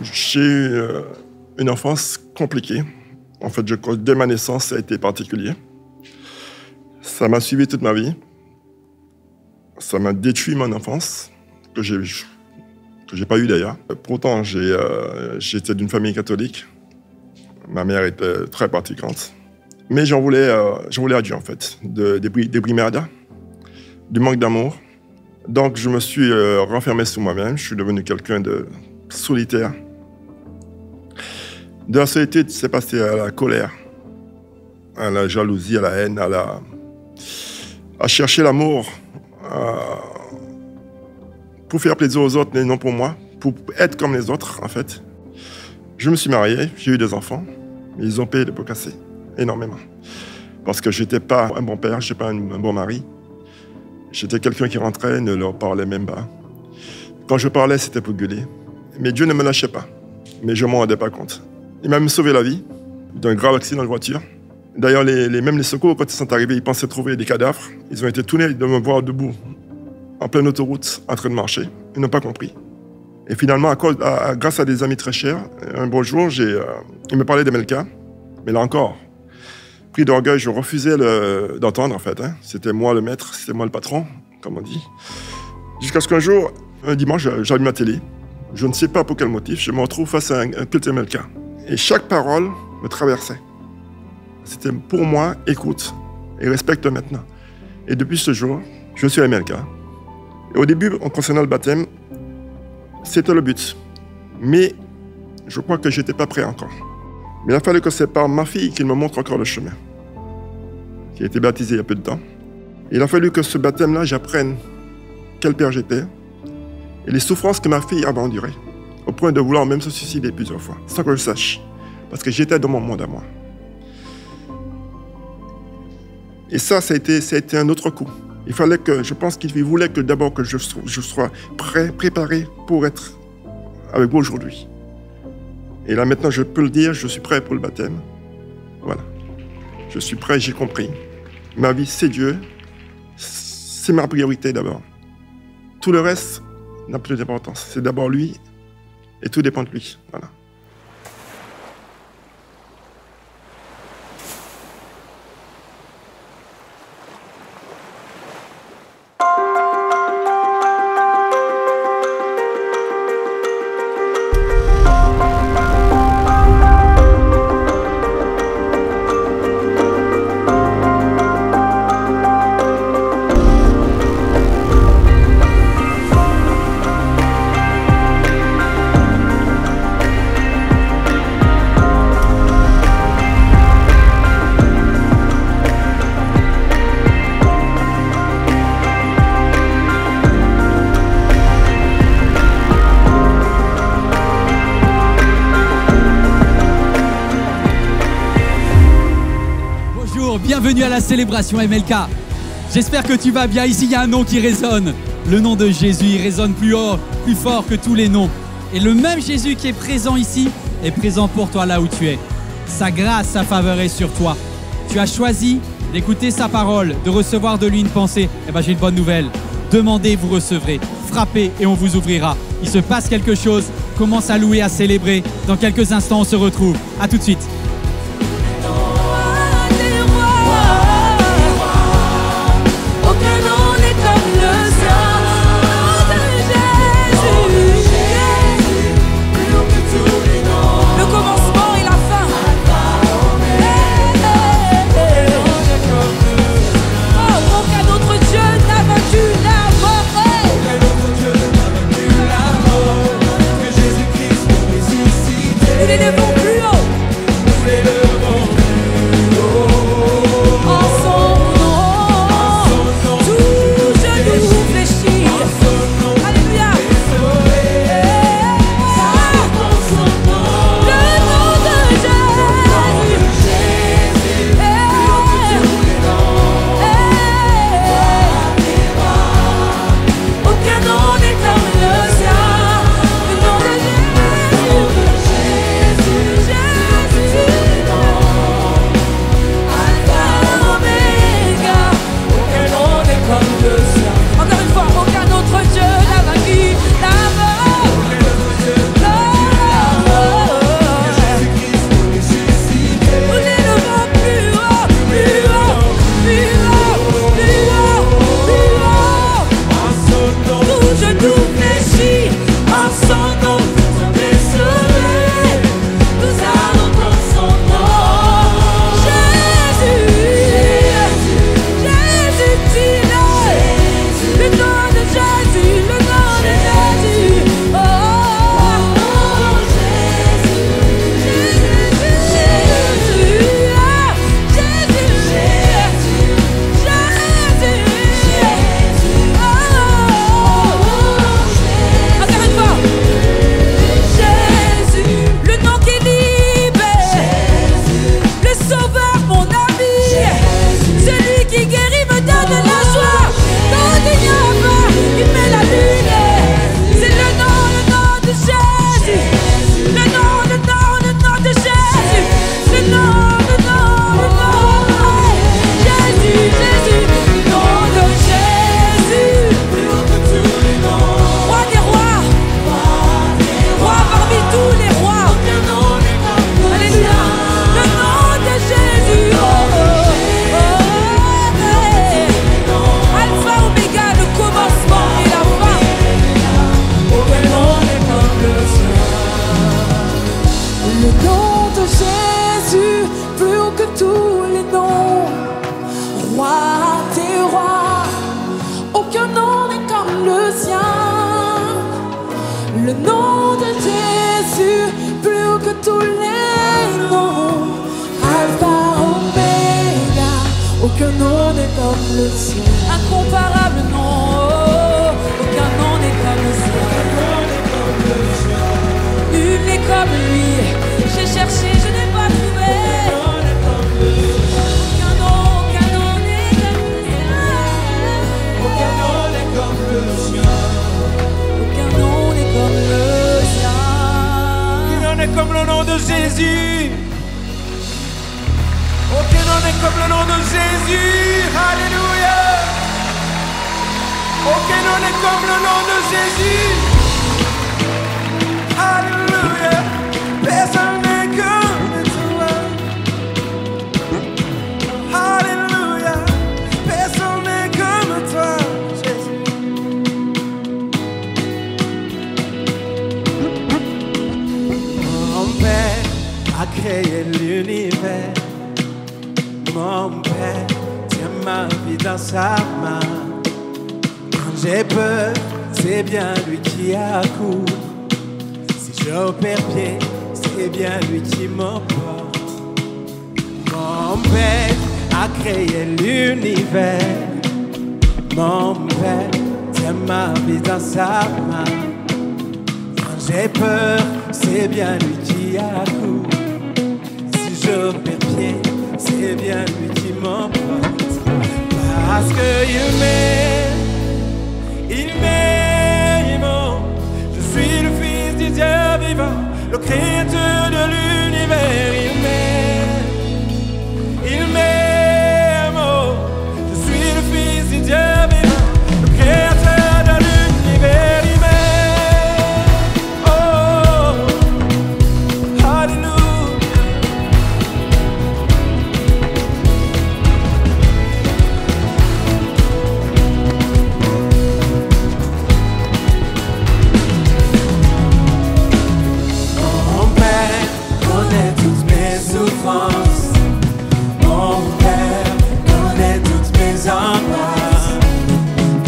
J'ai eu une enfance compliquée. En fait, dès ma naissance, ça a été particulier. Ça m'a suivi toute ma vie. Ça m'a détruit mon enfance, que j'ai pas eu d'ailleurs. Pourtant, j'étais d'une famille catholique. Ma mère était très pratiquante. Mais j'en voulais à Dieu, en fait, des brimades, du manque d'amour. Donc, je me suis renfermé sur moi-même. Je suis devenu quelqu'un de solitaire. De la solitude, c'est passé à la colère, à la jalousie, à la haine, à chercher l'amour pour faire plaisir aux autres, mais non pour moi, pour être comme les autres, en fait. Je me suis marié, j'ai eu des enfants, mais ils ont payé les pots cassés, énormément. Parce que je n'étais pas un bon père, je n'étais pas un bon mari. J'étais quelqu'un qui rentrait, ne leur parlait même pas. Quand je parlais, c'était pour gueuler. Mais Dieu ne me lâchait pas, mais je ne m'en rendais pas compte. Il m'a même sauvé la vie d'un grave accident de voiture. D'ailleurs, même les secours, quand ils sont arrivés, ils pensaient trouver des cadavres. Ils ont été tournés de me voir debout, en pleine autoroute, en train de marcher. Ils n'ont pas compris. Et finalement, grâce à des amis très chers, un beau jour, ils me parlaient d'Emelka. Mais là encore, pris d'orgueil, je refusais d'entendre, en fait. C'était moi le maître, c'était moi le patron, comme on dit. Jusqu'à ce qu'un jour, un dimanche, j'allume ma télé. Je ne sais pas pour quel motif, je me retrouve face à un culte Emelka. Et chaque parole me traversait. C'était pour moi, écoute et respecte maintenant. Et depuis ce jour, je suis à Emelka. Et au début, en concernant le baptême, c'était le but. Mais je crois que je n'étais pas prêt encore. Mais il a fallu que c'est par ma fille qu'il me montre encore le chemin. Qui a été baptisée il y a peu de temps. Et il a fallu que ce baptême-là, j'apprenne quel père j'étais et les souffrances que ma fille avait endurées, au point de vouloir même se suicider plusieurs fois, sans que je sache, parce que j'étais dans mon monde à moi. Et ça a été un autre coup. Je pense qu'il voulait que d'abord que je sois prêt, préparé pour être avec vous aujourd'hui. Et là maintenant, je peux le dire, je suis prêt pour le baptême. Voilà. Je suis prêt, j'ai compris. Ma vie, c'est Dieu. C'est ma priorité d'abord. Tout le reste n'a plus d'importance. C'est d'abord lui et tout dépend de lui. Voilà. Bienvenue à la célébration MLK. J'espère que tu vas bien. Ici, il y a un nom qui résonne. Le nom de Jésus, il résonne plus haut, plus fort que tous les noms. Et le même Jésus qui est présent ici est présent pour toi là où tu es. Sa grâce, sa faveur est sur toi. Tu as choisi d'écouter sa parole, de recevoir de lui une pensée. Eh bien, j'ai une bonne nouvelle. Demandez, vous recevrez. Frappez et on vous ouvrira. Il se passe quelque chose. Commence à louer, à célébrer. Dans quelques instants, on se retrouve. À tout de suite. Nous l'élevons plus haut. tous les noms, Alpha, Oméga, aucun nom n'est comme le sien. Incomparable nom, aucun nom n'est comme le sien. Nul n'est comme lui, j'ai cherché, je n'ai pas trouvé. Aucun nom n'est comme le sien. Aucun nom n'est comme le sien. Aucun nom n'est comme le sien. Aucun nom n'est comme le nom de Jésus. Aucun nom n'est comme le nom de Jésus. Alléluia. Aucun nom n'est comme le nom de Jésus. Alléluia. Personne n'est comme toi. Alléluia. Personne n'est comme toi, Jésus. Mon Père a créé l'univers. Mon Père tient ma vie dans sa main. Quand j'ai peur, c'est bien lui qui accourt. Si je perds pied, c'est bien lui qui m'emporte. Mon Père a créé l'univers. Mon Père tient ma vie dans sa main. Quand j'ai peur, c'est bien lui qui accourt. Si je perds pied, c'est bien lui qui m'emporte. Parce qu'il m'aime, il m'aime. Je suis le fils du Dieu vivant, le créateur de l'univers. Il m'aime, il m'aime. Je suis le fils du Dieu vivant, le créateur de l'univers. Il m'aime. Oh, alléluia. Mon Père connaît toutes mes souffrances. Mon Père connaît toutes mes angoisses.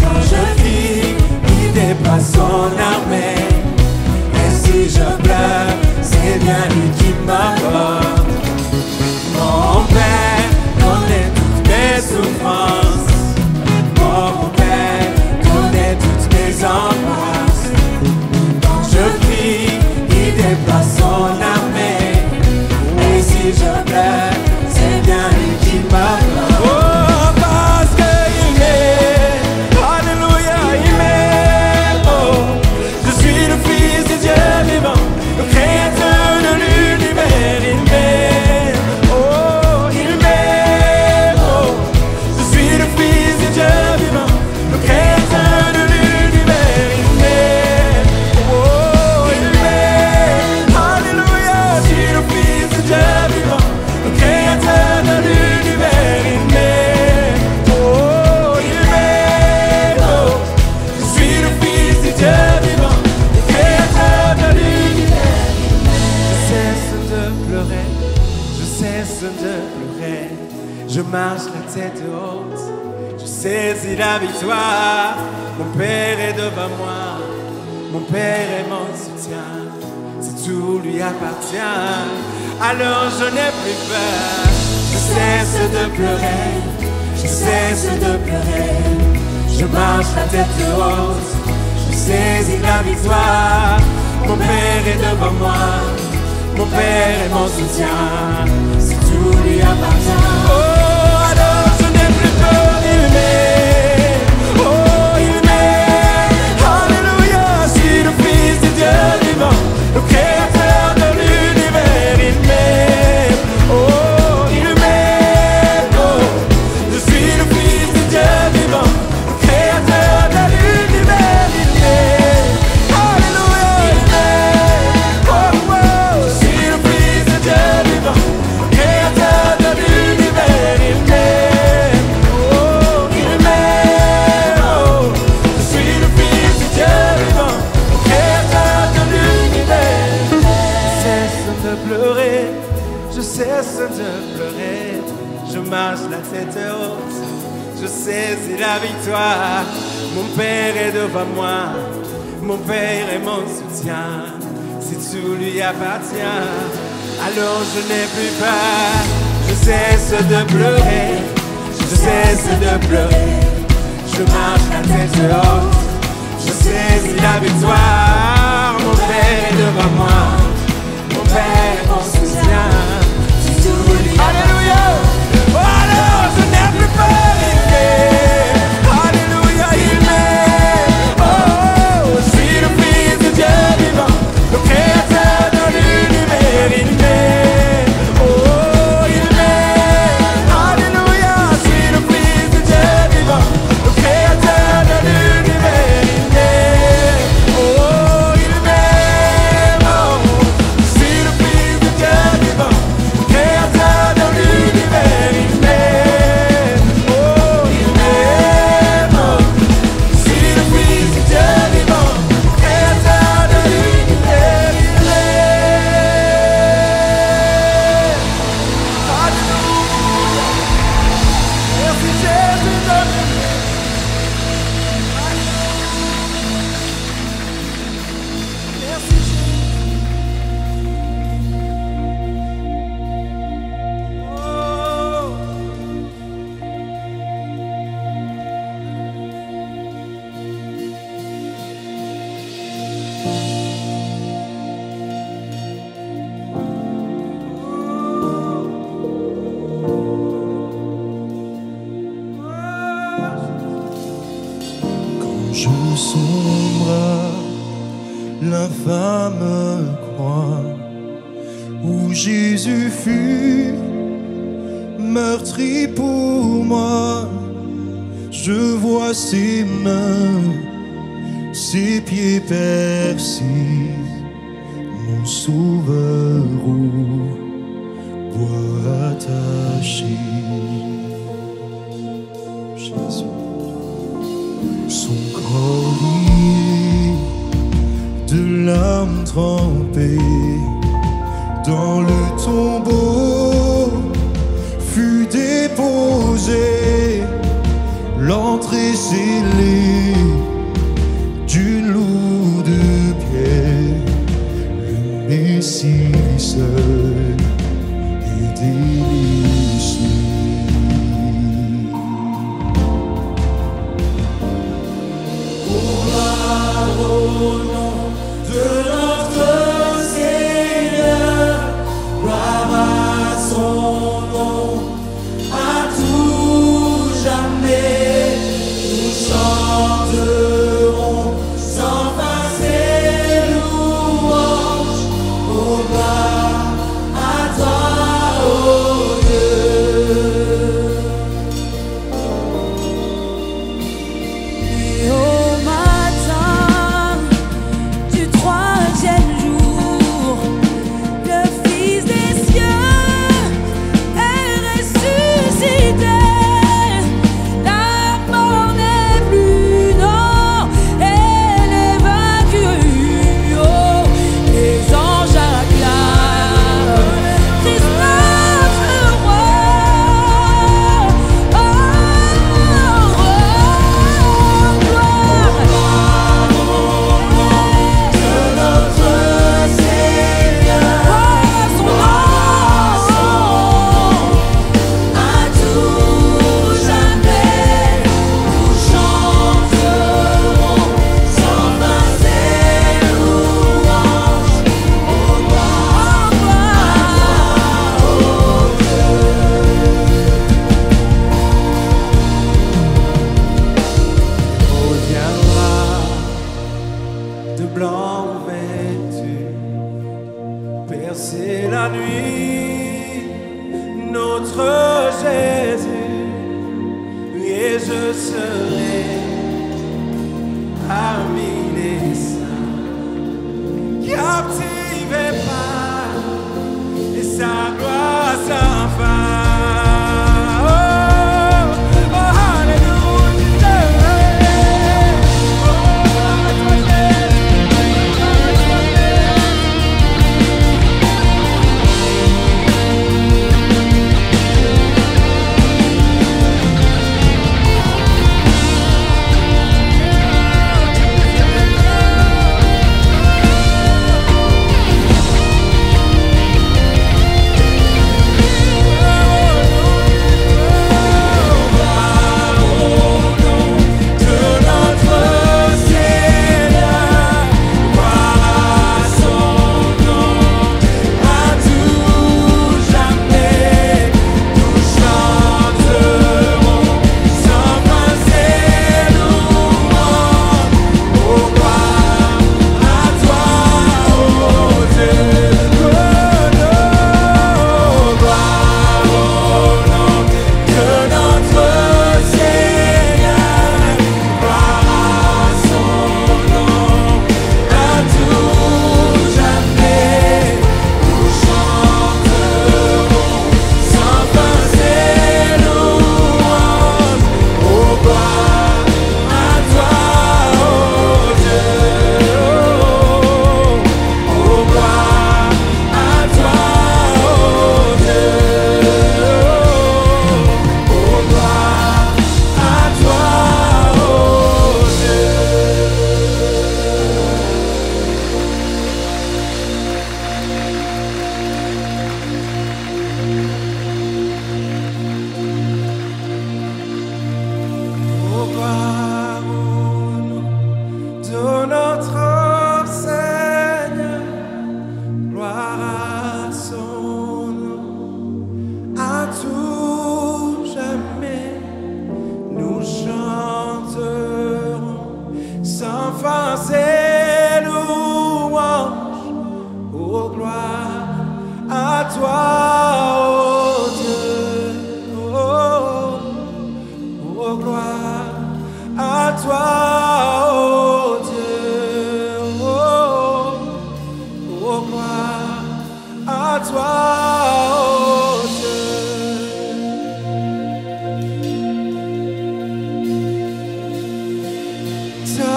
Quand je crie, il dépasse son armée. Et si je pleure, c'est bien lui qui m'apporte. Mon Père connaît toutes mes souffrances. Mon Père connaît toutes mes angoisses. Quand je crie, il dépasse son armée. Et si je pleure, c'est bien lui qui m'apporte. Oh, parce qu'il m'aime. Alléluia, il m'aime. Oh, je suis le fils du Dieu vivant, le créateur de l'univers. Il m'aime. Oh, il m'aime. Oh, je suis le fils du Dieu vivant, le créateur de l'univers. Il m'aime. Oh, il m'aime. Alléluia, je suis le fils du Dieu vivant, le créateur de l'univers. Il m'aime. Oh, il m'aime. Oh, je suis le fils du Dieu vivant, le créateur de l'univers. Je cesse de pleurer, je cesse de pleurer. Je marche la tête haute, je saisis la victoire. Mon Père est devant moi, mon Père est mon soutien. Si tout lui appartient, alors je n'ai plus peur. Je cesse de pleurer, je cesse de pleurer. Je marche la tête haute, je saisis la victoire. Mon Père est devant moi, mon Père est mon soutien. Si tout lui appartient, oh, alors je n'ai plus peur. Il m'aime, oh, il m'aime. Alléluia, je suis le fils du Dieu vivant, le créateur de l'univers. Il m'aime, oh, il m'aime. Oh, je suis le fils du Dieu vivant, le créateur de l'univers. Il m'aime, alléluia, il m'aime. Oh, oh, je suis le fils du Dieu vivant, le créateur de l'univers. Il m'aime, oh, il m'aime. Oh, je suis le fils du Dieu vivant, le créateur de l'univers. Je cesse de pleurer, je cesse de pleurer. Je marche la tête haute, je saisis la victoire. Mon Père est devant moi, mon Père est mon soutien. si tout lui appartient, alors je n'ai plus peur. Je cesse de pleurer, je cesse de pleurer. Je marche la tête haute, je saisis la victoire. Mon Père est devant moi, mon Père est mon soutien. Si tout lui appartient. Alléluia. Alors je n'ai plus peur, il m'aime. Alléluia, il m'aime. Oh, je suis le Fils de Dieu vivant, le Créateur de l'univers, il m'aime. Oh, il m'aime. Alléluia, je suis le Fils de Dieu vivant, le Créateur de l'univers, il m'aime. Oh, il m'aime. Oh, je suis le Fils de Dieu vivant, le Créateur de l'univers, il m'aime. Oh, il m'aime. Oh, je suis le Fils de Dieu vivant, le Créateur de l'univers, il m'aime. Alléluia. Merci Jésus de m'aimer. Merci Jésus. Oh. Quand je sombre l'infâme croix où Jésus fut meurtri pour moi, je vois ses mains, ses pieds percés, mon sauveur au bois attaché. Jésus, son corps lié, de larmes trempées, dans le tombeau fut déposé, l'entrée scellée d'une lourde pierre, le Messie seul est délivré. Au nom de notre Seigneur, gloire à son nom, à tout jamais, nous chanterons sans fin ses louanges, au bas à toi, ô Dieu. Et au matin du troisième jour, le Fils des cieux est ressuscité. La mort n'est plus, non, elle est vaincue. Oh, les anges acclament Christ notre roi. Oh, gloire. Notre Seigneur, Son nom, à tout jamais, nous chanterons sans fin ses louanges, au gloire à toi, ô Dieu. Reviendra de blanc vêtu, percer la nuit, notre Jésus, et je serai parmi les saints, captivé par et sa gloire sans fin. Oh, oh, alléluia. Oh, toi, Jésus.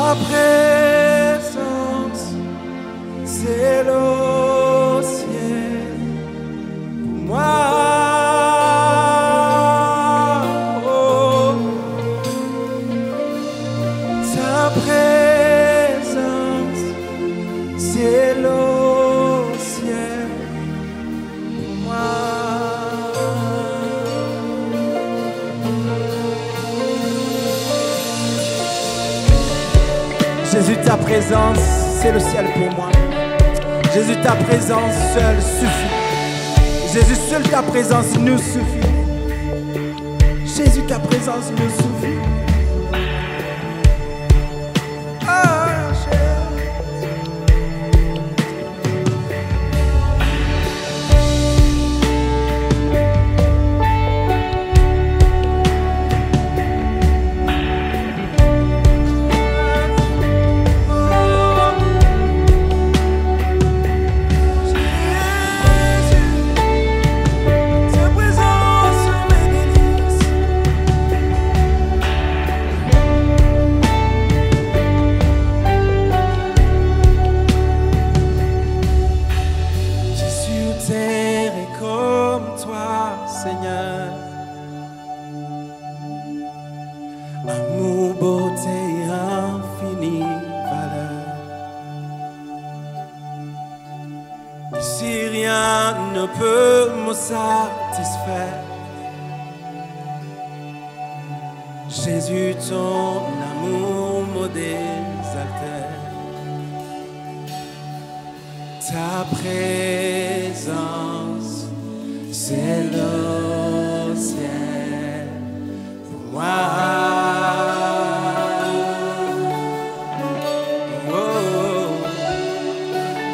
Ta présence, c'est le ciel pour moi. Oh. Ta présence, c'est le ciel pour moi. Jésus, ta présence, c'est le ciel pour moi. Jésus, ta présence seule suffit. Jésus, seule ta présence nous suffit. Jésus, ta présence nous suffit. Ah, amour, beauté, infinie valeur. Ici rien ne peut me satisfaire. Jésus, ton amour me désaltère. Ta présence, c'est le ciel pour moi.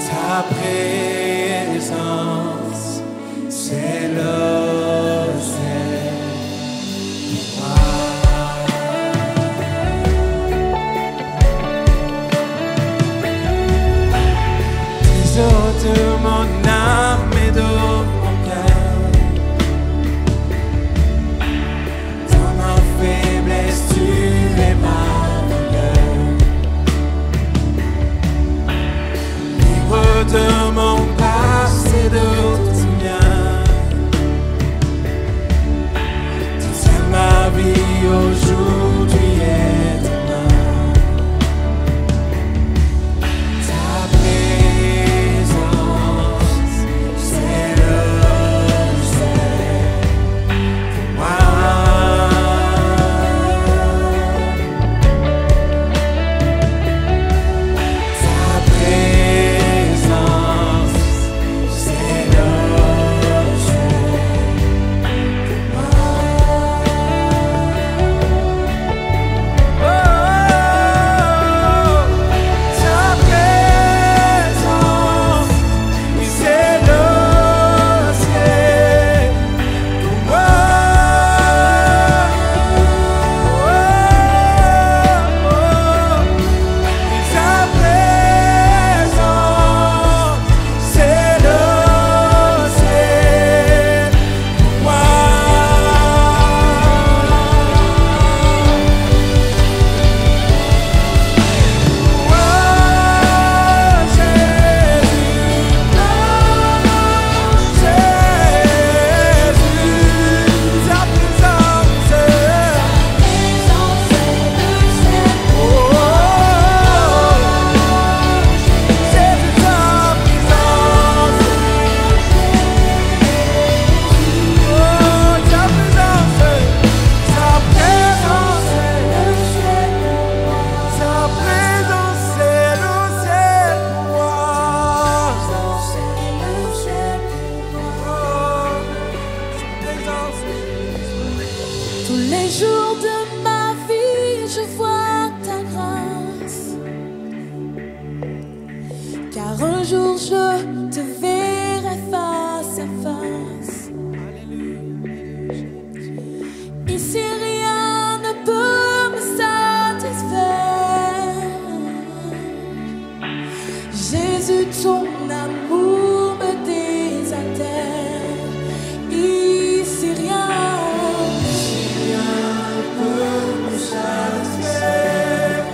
Ta présence, c'est le ciel pour moi. Trésor de mon âme et de mon cœur, dans ma faiblesse tu es ma valeur. De mon passé, de tout mien, toute ma vie aujourd'hui et demain. Ta présence, c'est le ciel pour moi. Ta présence, c'est le ciel pour moi. Oh, ta présence, c'est le ciel pour moi. Ta présence, c'est le ciel pour moi. Tous les jours de ma vie, je vois ta grâce. Car un jour je te verrai face à face. Ici rien ne peut me satisfaire. Jésus, ton amour me désaltère. Ici rien Rien ne peut me satisfaire.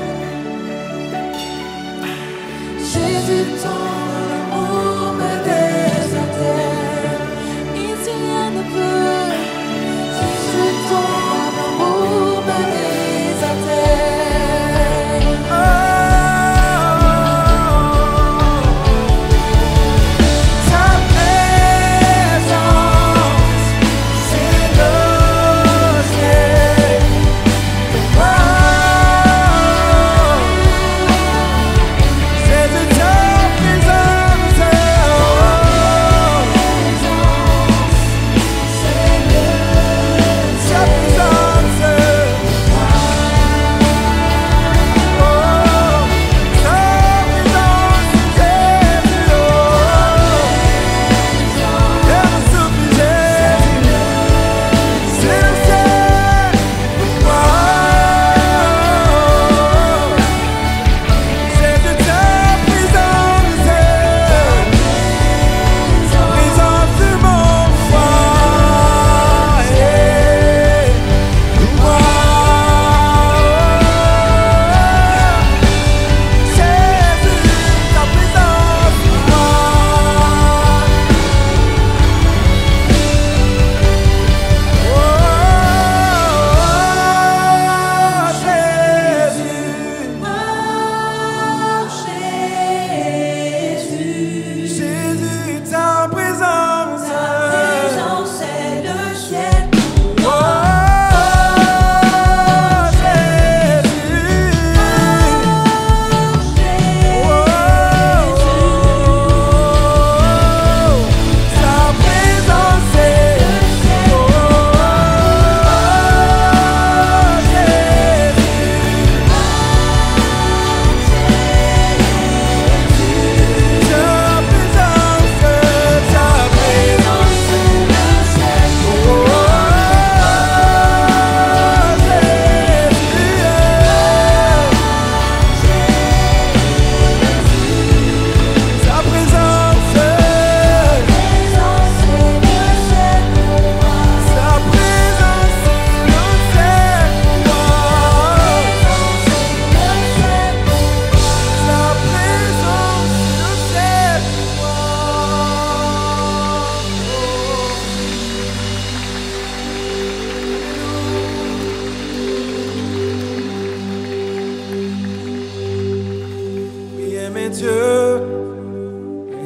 Aimer Dieu,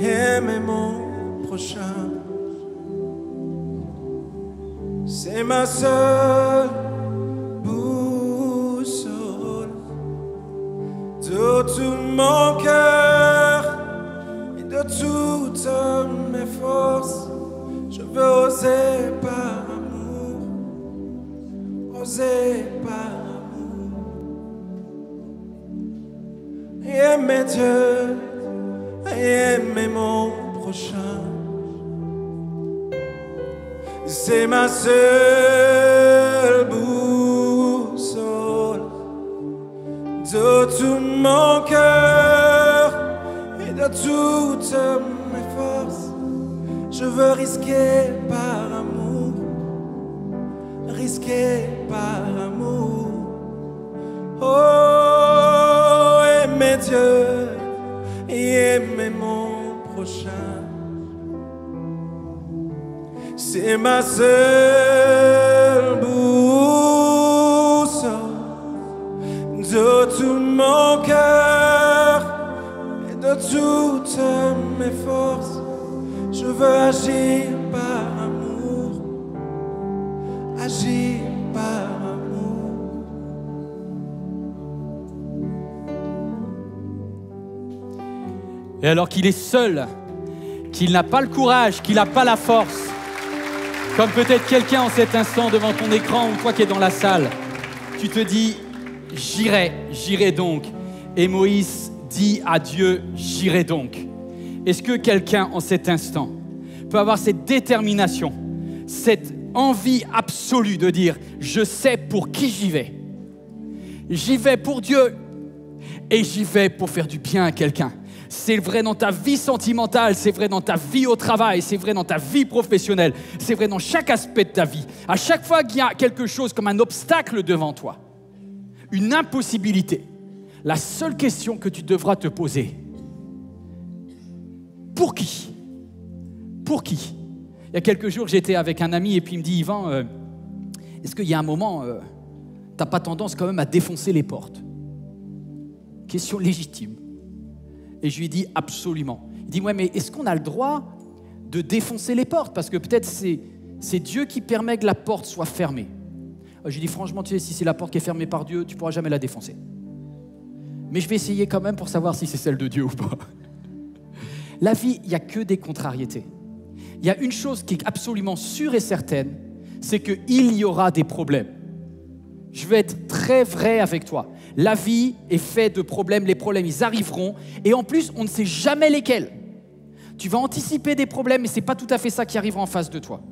aimer mon prochain, c'est ma seule boussole. De tout mon cœur et de toutes mes forces, je veux oser par amour, oser par amour. Aimer Dieu, aimer mon prochain, c'est ma seule boussole. De tout mon cœur et de toutes mes forces, je veux risquer par amour, risquer par amour. Oh, aimer Dieu et aimer mon prochain, c'est ma seule boussole. De tout mon cœur et de toutes mes forces, je veux agir par amour, agir par amour. Et alors qu'il est seul, qu'il n'a pas le courage, qu'il n'a pas la force, comme peut-être quelqu'un en cet instant devant ton écran ou toi qui es dans la salle, tu te dis « J'irai donc ». Et Moïse dit à Dieu « J'irai donc ». Est-ce que quelqu'un en cet instant peut avoir cette détermination, cette envie absolue de dire « Je sais pour qui j'y vais. J'y vais pour Dieu et j'y vais pour faire du bien à quelqu'un ». C'est vrai dans ta vie sentimentale, c'est vrai dans ta vie au travail, c'est vrai dans ta vie professionnelle, c'est vrai dans chaque aspect de ta vie. À chaque fois qu'il y a quelque chose comme un obstacle devant toi, une impossibilité, la seule question que tu devras te poser, pour qui? Pour qui? Il y a quelques jours, j'étais avec un ami et puis il me dit, Yvan, est-ce qu'il y a un moment, t'as pas tendance quand même à défoncer les portes? Question légitime. Et je lui ai dit absolument. Il dit, ouais, mais est-ce qu'on a le droit de défoncer les portes? Parce que peut-être c'est Dieu qui permet que la porte soit fermée. Je lui ai dit, franchement, tu sais, si c'est la porte qui est fermée par Dieu, tu ne pourras jamais la défoncer. Mais je vais essayer quand même pour savoir si c'est celle de Dieu ou pas. La vie, il n'y a que des contrariétés. Il y a une chose qui est absolument sûre et certaine, c'est qu'il y aura des problèmes. Je vais être très vrai avec toi. La vie est faite de problèmes. Les problèmes, ils arriveront. Et en plus, on ne sait jamais lesquels. Tu vas anticiper des problèmes, mais ce n'est pas tout à fait ça qui arrivera en face de toi.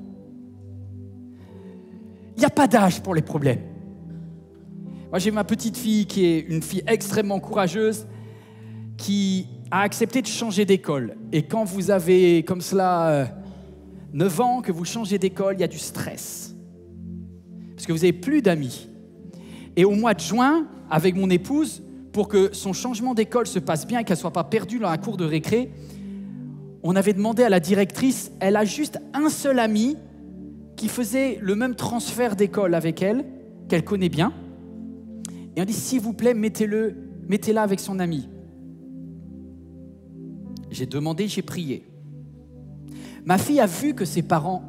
Il n'y a pas d'âge pour les problèmes. Moi, j'ai ma petite fille qui est une fille extrêmement courageuse qui a accepté de changer d'école. Et quand vous avez comme cela 9 ans, que vous changez d'école, il y a du stress. Parce que vous n'avez plus d'amis. Et au mois de juin, avec mon épouse, pour que son changement d'école se passe bien et qu'elle ne soit pas perdue dans la cour de récré, on avait demandé à la directrice, elle a juste un seul ami qui faisait le même transfert d'école avec elle, qu'elle connaît bien. Et on dit, s'il vous plaît, mettez-la avec son ami. J'ai demandé, j'ai prié. Ma fille a vu que ses parents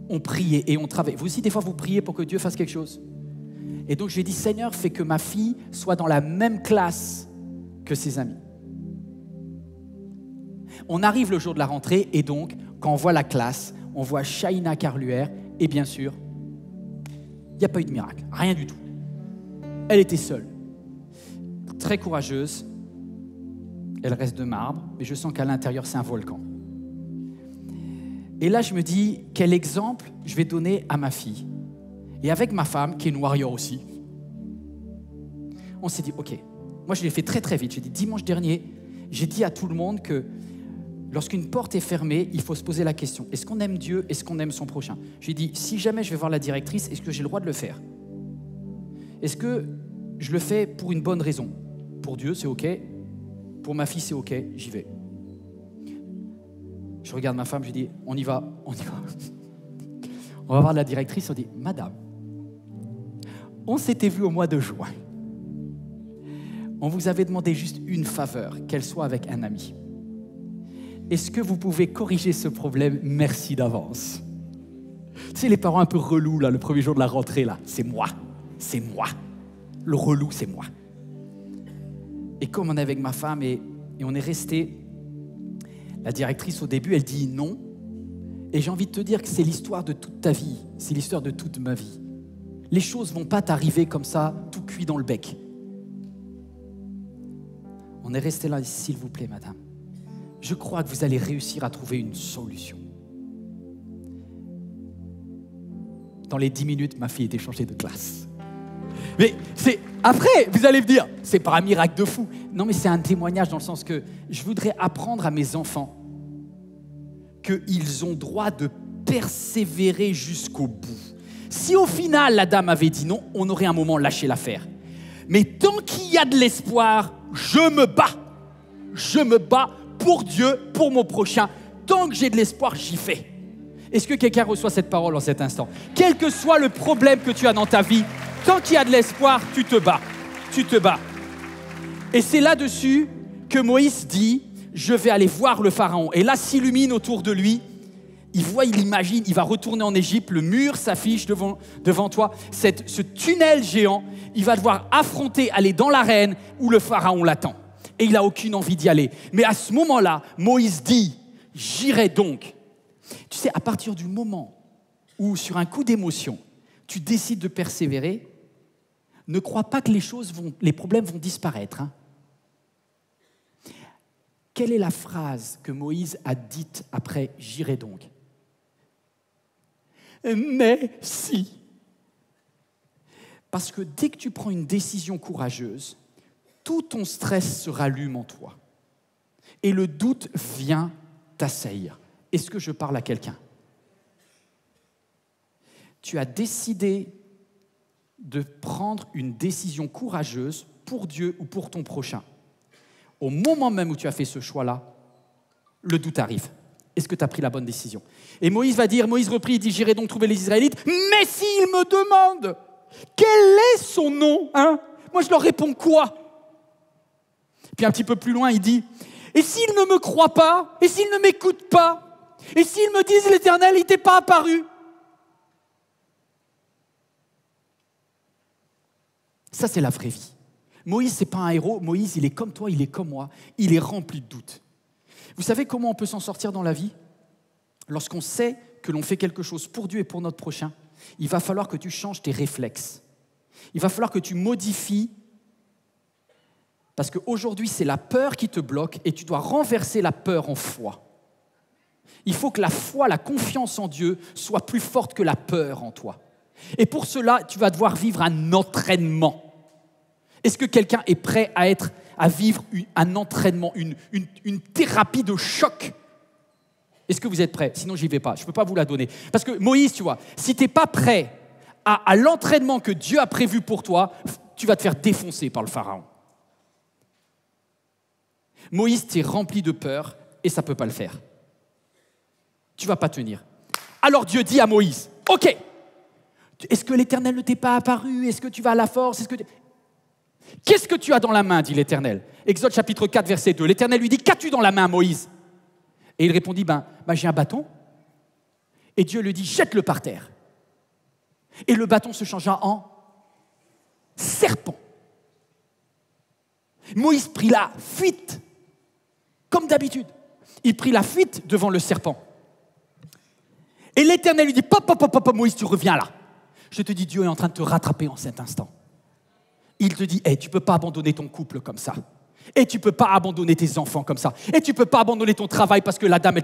ont prié et ont travaillé. Vous aussi, des fois, vous priez pour que Dieu fasse quelque chose. Et donc, je lui ai dit, Seigneur, fais que ma fille soit dans la même classe que ses amis. On arrive le jour de la rentrée et donc, quand on voit la classe, on voit Shaina Carluer et bien sûr, il n'y a pas eu de miracle, rien du tout. Elle était seule, très courageuse. Elle reste de marbre, mais je sens qu'à l'intérieur, c'est un volcan. Et là, je me dis, quel exemple je vais donner à ma fille? Et avec ma femme, qui est une warrior aussi, on s'est dit, OK, moi je l'ai fait très très vite. J'ai dit, dimanche dernier, j'ai dit à tout le monde que lorsqu'une porte est fermée, il faut se poser la question, est-ce qu'on aime Dieu, est-ce qu'on aime son prochain? J'ai dit, si jamais je vais voir la directrice, est-ce que j'ai le droit de le faire? Est-ce que je le fais pour une bonne raison? Pour Dieu, c'est OK. Pour ma fille, c'est OK, j'y vais. Je regarde ma femme, je dis, on y va. On va voir la directrice, on dit, Madame, on s'était vu au mois de juin. On vous avait demandé juste une faveur, qu'elle soit avec un ami. Est-ce que vous pouvez corriger ce problème? Merci d'avance. Tu sais, les parents un peu relous, là, le premier jour de la rentrée, là, c'est moi. Le relou, c'est moi. Et comme on est avec ma femme et on est resté, la directrice au début, elle dit non. Et j'ai envie de te dire que c'est l'histoire de toute ta vie, c'est l'histoire de toute ma vie. Les choses ne vont pas t'arriver comme ça, tout cuit dans le bec. On est resté là, s'il vous plaît, madame. Je crois que vous allez réussir à trouver une solution. Dans les 10 minutes, ma fille était changée de classe. Mais après, vous allez me dire, c'est pas un miracle de fou. Non, mais c'est un témoignage dans le sens que je voudrais apprendre à mes enfants qu'ils ont droit de persévérer jusqu'au bout. Si au final, la dame avait dit non, on aurait un moment lâché l'affaire. Mais tant qu'il y a de l'espoir, je me bats. Je me bats pour Dieu, pour mon prochain. Tant que j'ai de l'espoir, j'y vais. Est-ce que quelqu'un reçoit cette parole en cet instant? Quel que soit le problème que tu as dans ta vie, tant qu'il y a de l'espoir, tu te bats. Tu te bats. Et c'est là-dessus que Moïse dit, je vais aller voir le Pharaon. Et là s'illumine autour de lui. Il imagine, il va retourner en Égypte, le mur s'affiche devant toi, ce tunnel géant, il va devoir affronter, aller dans l'arène où le Pharaon l'attend. Et il n'a aucune envie d'y aller. Mais à ce moment-là, Moïse dit, j'irai donc. Tu sais, à partir du moment où, sur un coup d'émotion, tu décides de persévérer, ne crois pas que les problèmes vont disparaître. Hein. Quelle est la phrase que Moïse a dite après « j'irai donc » ? Mais si. Parce que dès que tu prends une décision courageuse, tout ton stress se rallume en toi. Et le doute vient t'assaillir. Est-ce que je parle à quelqu'un ? Tu as décidé de prendre une décision courageuse pour Dieu ou pour ton prochain. Au moment même où tu as fait ce choix-là, le doute arrive. Est-ce que tu as pris la bonne décision ? Et Moïse reprit, il dit, j'irai donc trouver les Israélites, mais s'ils me demandent quel est son nom, hein ? Moi je leur réponds quoi ? Puis un petit peu plus loin, il dit, et s'ils ne me croient pas, et s'ils ne m'écoutent pas, et s'ils me disent l'Éternel, il t'est pas apparu ? Ça, c'est la vraie vie. Moïse, ce n'est pas un héros. Moïse, il est comme toi, il est comme moi. Il est rempli de doutes. Vous savez comment on peut s'en sortir dans la vie ? Lorsqu'on sait que l'on fait quelque chose pour Dieu et pour notre prochain, il va falloir que tu changes tes réflexes. Il va falloir que tu modifies. Parce qu'aujourd'hui, c'est la peur qui te bloque et tu dois renverser la peur en foi. Il faut que la foi, la confiance en Dieu soit plus forte que la peur en toi. Et pour cela, tu vas devoir vivre un entraînement. Est-ce que quelqu'un est prêt à vivre un entraînement, une thérapie de choc ? Est-ce que vous êtes prêts ? Sinon, j'y vais pas. Je ne peux pas vous la donner. Parce que Moïse, tu vois, si tu n'es pas prêt à l'entraînement que Dieu a prévu pour toi, tu vas te faire défoncer par le Pharaon. Moïse, tu es rempli de peur et ça ne peut pas le faire. Tu ne vas pas tenir. Alors Dieu dit à Moïse, « Ok, est-ce que l'Éternel ne t'est pas apparu ? Est-ce que tu vas à la force ? Qu'est-ce que tu as dans la main ?» dit l'Éternel. Exode chapitre 4, verset 2. L'Éternel lui dit, « Qu'as-tu dans la main, Moïse ?» Et il répondit, j'ai un bâton. Et Dieu lui dit, « Jette-le par terre. » Et le bâton se changea en serpent. Moïse prit la fuite, comme d'habitude. Il prit la fuite devant le serpent. Et l'Éternel lui dit, Pop, Moïse, tu reviens là. Je te dis, Dieu est en train de te rattraper en cet instant. Il te dit, tu ne peux pas abandonner ton couple comme ça. Et tu ne peux pas abandonner tes enfants comme ça. Et tu ne peux pas abandonner ton travail parce que la dame,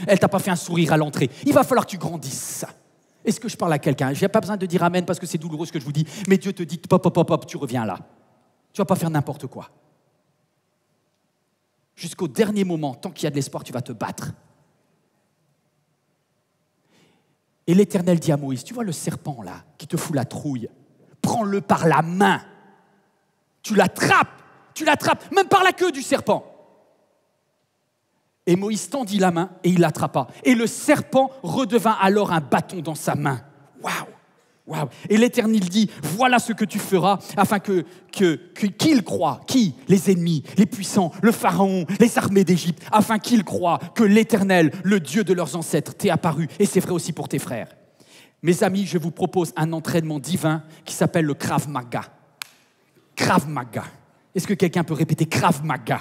elle t'a pas fait un sourire à l'entrée. Il va falloir que tu grandisses. Est-ce que je parle à quelqu'un ? Je n'ai pas besoin de dire amen parce que c'est douloureux ce que je vous dis. Mais Dieu te dit, pop, tu reviens là. Tu ne vas pas faire n'importe quoi. Jusqu'au dernier moment, tant qu'il y a de l'espoir, tu vas te battre. Et l'Éternel dit à Moïse, tu vois le serpent là, qui te fout la trouille, prends-le par la main. Tu l'attrapes, même par la queue du serpent. Et Moïse tendit la main et il l'attrapa. Et le serpent redevint alors un bâton dans sa main. Waouh! Waouh. Et l'Éternel dit, voilà ce que tu feras afin qu'ils croient. Qui? Les ennemis, les puissants, le Pharaon, les armées d'Égypte, afin qu'ils croient que l'Éternel, le Dieu de leurs ancêtres, t'est apparu. Et c'est vrai aussi pour tes frères. Mes amis, je vous propose un entraînement divin qui s'appelle le Krav Maga. Krav Maga. Est-ce que quelqu'un peut répéter Krav Maga?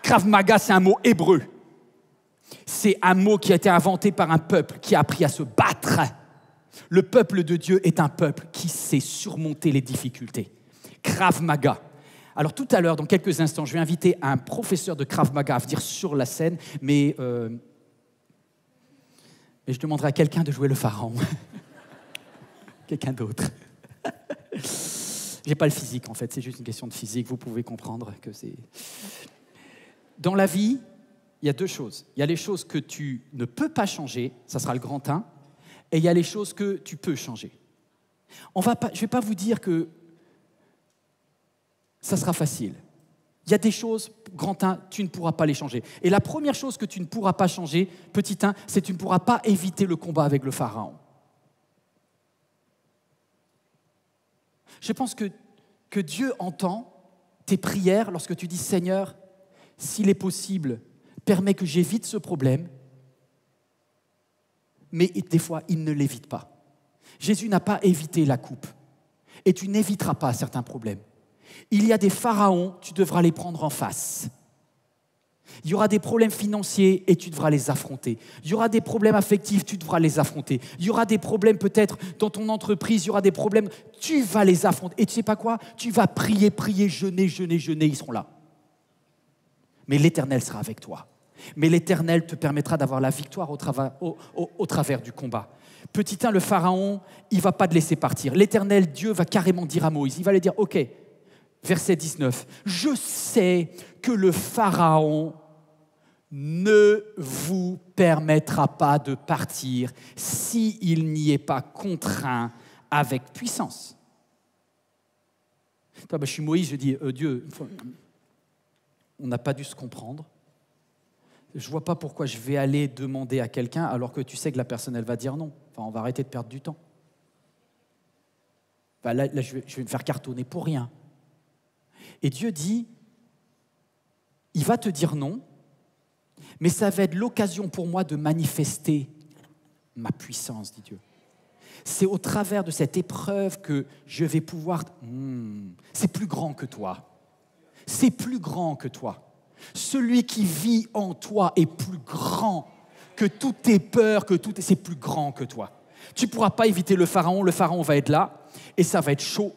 Krav Maga, c'est un mot hébreu. C'est un mot qui a été inventé par un peuple qui a appris à se battre. Le peuple de Dieu est un peuple qui sait surmonter les difficultés. Krav Maga. Alors tout à l'heure, dans quelques instants, je vais inviter un professeur de Krav Maga à venir sur la scène, mais je demanderai à quelqu'un de jouer le pharaon. Quelqu'un d'autre. J'ai pas le physique en fait, c'est juste une question de physique, vous pouvez comprendre que c'est... Dans la vie, il y a deux choses. Il y a les choses que tu ne peux pas changer, ça sera le grand 1, et il y a les choses que tu peux changer. Je ne vais pas vous dire que ça sera facile. Il y a des choses, grand 1, tu ne pourras pas les changer. Et la première chose que tu ne pourras pas changer, petit 1, c'est que tu ne pourras pas éviter le combat avec le Pharaon. Je pense que Dieu entend tes prières lorsque tu dis « Seigneur, s'il est possible, permets que j'évite ce problème », mais des fois, il ne l'évite pas. Jésus n'a pas évité la coupe. Et tu n'éviteras pas certains problèmes. Il y a des pharaons, tu devras les prendre en face. Il y aura des problèmes financiers et tu devras les affronter. Il y aura des problèmes affectifs, tu devras les affronter. Il y aura des problèmes peut-être dans ton entreprise, il y aura des problèmes, tu vas les affronter. Et tu sais pas quoi? Tu vas prier, jeûner, ils seront là. Mais l'Éternel sera avec toi. Mais l'Éternel te permettra d'avoir la victoire au travers du combat. Petit 1, le Pharaon, il ne va pas te laisser partir. L'Éternel, Dieu, va carrément dire à Moïse, il va lui dire, ok, verset 19, je sais que le Pharaon ne vous permettra pas de partir s'il n'y est pas contraint avec puissance. Toi, je suis Moïse, je dis, Dieu, on n'a pas dû se comprendre. Je ne vois pas pourquoi je vais aller demander à quelqu'un alors que tu sais que la personne, elle va dire non. Enfin, on va arrêter de perdre du temps. Enfin, là je vais me faire cartonner pour rien. Et Dieu dit, il va te dire non, mais ça va être l'occasion pour moi de manifester ma puissance, dit Dieu. C'est au travers de cette épreuve que je vais pouvoir... c'est plus grand que toi. C'est plus grand que toi. Celui qui vit en toi est plus grand que toutes tes peurs, c'est plus grand que toi. Tu ne pourras pas éviter le Pharaon va être là, et ça va être chaud.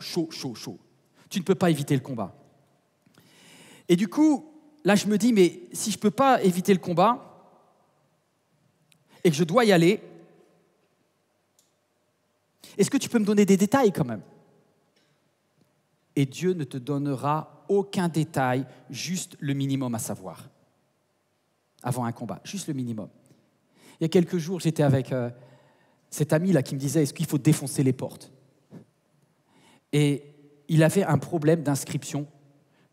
Tu ne peux pas éviter le combat. Et du coup, là je me dis, mais si je ne peux pas éviter le combat, et que je dois y aller, est-ce que tu peux me donner des détails quand même? Et Dieu ne te donnera aucun détail, juste le minimum à savoir, avant un combat, juste le minimum. Il y a quelques jours, j'étais avec cet ami-là qui me disait, est-ce qu'il faut défoncer les portes? Et il avait un problème d'inscription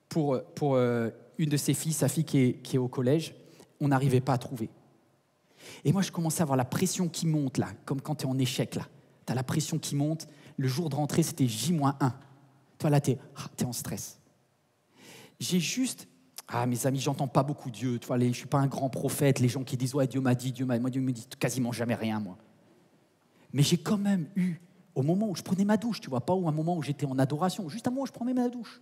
pour une de ses filles, sa fille qui est au collège. On n'arrivait pas à trouver. Et moi, je commençais à avoir la pression qui monte, là, comme quand tu es en échec, là. Tu as la pression qui monte. Le jour de rentrée, c'était J-1. Toi, là, tu es en stress. J'ai juste... mes amis, j'entends pas beaucoup Dieu. Tu vois, je suis pas un grand prophète. Les gens qui disent, ouais, Dieu m'a dit. Moi, Dieu me dit quasiment jamais rien, moi. Mais j'ai quand même eu, au moment où je prenais ma douche, tu vois, pas un moment où j'étais en adoration, juste un moment où je prenais ma douche.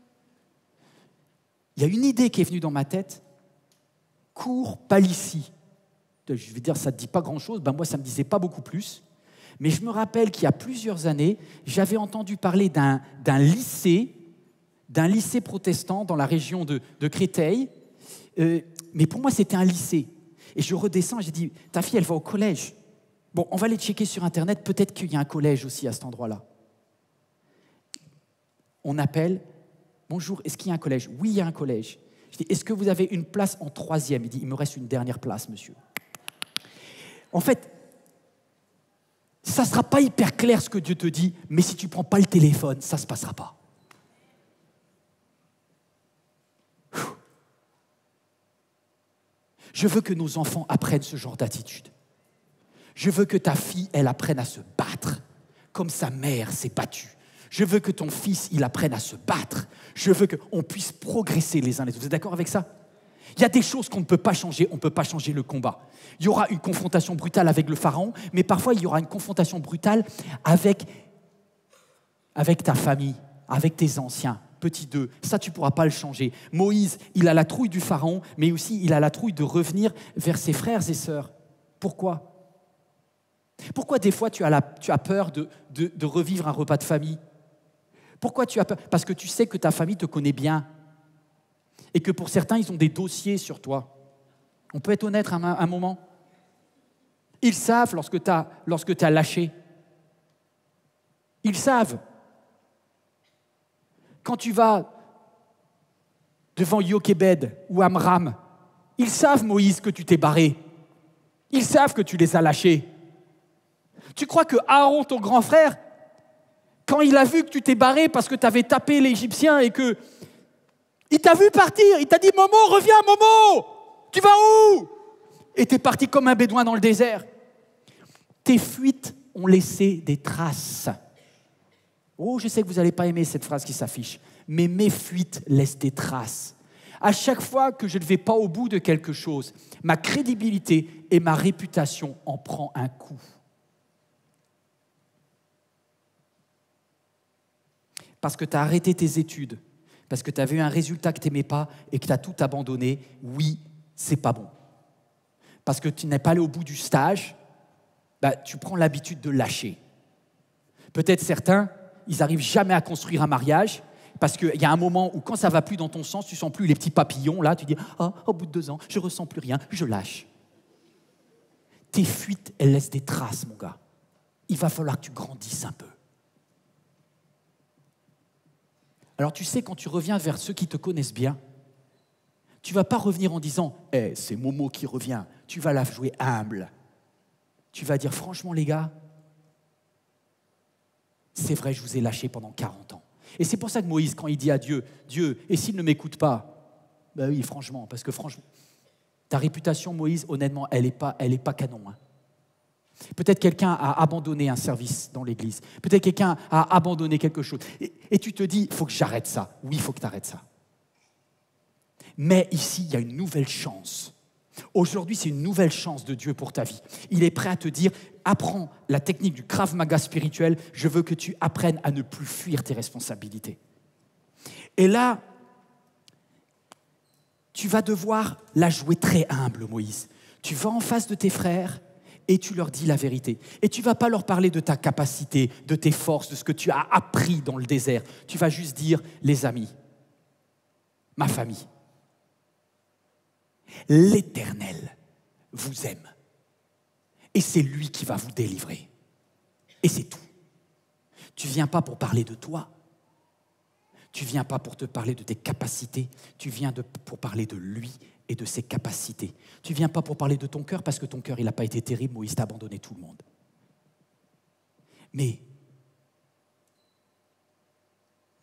Il y a une idée qui est venue dans ma tête. Cours Palissy. Je vais dire, ça ne te dit pas grand-chose. Moi, ça ne me disait pas beaucoup plus. Mais je me rappelle qu'il y a plusieurs années, j'avais entendu parler d'un lycée protestant dans la région de Créteil. Mais pour moi, c'était un lycée. Et je redescends et j'ai dit, ta fille, elle va au collège. Bon, on va aller checker sur Internet. Peut-être qu'il y a un collège aussi à cet endroit-là. On appelle. Bonjour, est-ce qu'il y a un collège? Oui, il y a un collège. Je dis, est-ce que vous avez une place en 3e? Il dit, il me reste une dernière place, monsieur. En fait, ça ne sera pas hyper clair ce que Dieu te dit, mais si tu ne prends pas le téléphone, ça ne se passera pas. Je veux que nos enfants apprennent ce genre d'attitude. Je veux que ta fille, elle apprenne à se battre comme sa mère s'est battue. Je veux que ton fils, il apprenne à se battre. Je veux qu'on puisse progresser les uns les autres. Vous êtes d'accord avec ça? Il y a des choses qu'on ne peut pas changer. On ne peut pas changer le combat. Il y aura une confrontation brutale avec le pharaon, mais parfois, il y aura une confrontation brutale avec ta famille, avec tes anciens. Petit 2, ça, tu ne pourras pas le changer. Moïse, il a la trouille du pharaon, mais aussi il a la trouille de revenir vers ses frères et sœurs. Pourquoi? Pourquoi des fois tu as peur de revivre un repas de famille? Pourquoi tu as peur? Parce que tu sais que ta famille te connaît bien et que pour certains, ils ont des dossiers sur toi. On peut être honnête un moment. Ils savent lorsque tu as lâché. Ils savent. Quand tu vas devant Yokebed ou Amram, ils savent, Moïse, que tu t'es barré. Ils savent que tu les as lâchés. Tu crois que Aaron, ton grand frère, quand il a vu que tu t'es barré parce que tu avais tapé l'Égyptien et que il t'a vu partir, il t'a dit « Momo, reviens, Momo! Tu vas où ?» Et tu es parti comme un bédouin dans le désert. Tes fuites ont laissé des traces. Oh, je sais que vous n'allez pas aimer cette phrase qui s'affiche, mais mes fuites laissent des traces. À chaque fois que je ne vais pas au bout de quelque chose, ma crédibilité et ma réputation en prennent un coup. Parce que tu as arrêté tes études, parce que tu avais eu un résultat que tu n'aimais pas et que tu as tout abandonné, oui, c'est pas bon. Parce que tu n'es pas allé au bout du stage, tu prends l'habitude de lâcher. Peut-être certains, ils n'arrivent jamais à construire un mariage parce qu'il y a un moment où quand ça ne va plus dans ton sens, tu ne sens plus les petits papillons, là, tu dis « Ah, au bout de 2 ans, je ne ressens plus rien, je lâche. » Tes fuites, elles laissent des traces, mon gars. Il va falloir que tu grandisses un peu. Alors tu sais, quand tu reviens vers ceux qui te connaissent bien, tu ne vas pas revenir en disant « c'est Momo qui revient ». Tu vas la jouer humble. Tu vas dire « Franchement, les gars, c'est vrai, je vous ai lâché pendant 40 ans. » Et c'est pour ça que Moïse, quand il dit à Dieu « Dieu, et s'il ne m'écoute pas ?» Ben oui, franchement, parce que franchement, ta réputation, Moïse, honnêtement, elle n'est pas canon. Hein. Peut-être quelqu'un a abandonné un service dans l'église. Peut-être quelqu'un a abandonné quelque chose. Et tu te dis, il faut que j'arrête ça. Oui, il faut que tu arrêtes ça. Mais ici, il y a une nouvelle chance. Aujourd'hui, c'est une nouvelle chance de Dieu pour ta vie. Il est prêt à te dire, apprends la technique du Krav Maga spirituel. Je veux que tu apprennes à ne plus fuir tes responsabilités. Et là, tu vas devoir la jouer très humble, Moïse. Tu vas en face de tes frères et tu leur dis la vérité. Et tu ne vas pas leur parler de ta capacité, de tes forces, de ce que tu as appris dans le désert. Tu vas juste dire, les amis, ma famille, l'Éternel vous aime. Et c'est lui qui va vous délivrer. Et c'est tout. Tu ne viens pas pour parler de toi. Tu ne viens pas pour te parler de tes capacités. Tu viens pour parler de lui et de ses capacités. Tu ne viens pas pour parler de ton cœur parce que ton cœur, il n'a pas été terrible. Moïse t'a abandonné tout le monde. Mais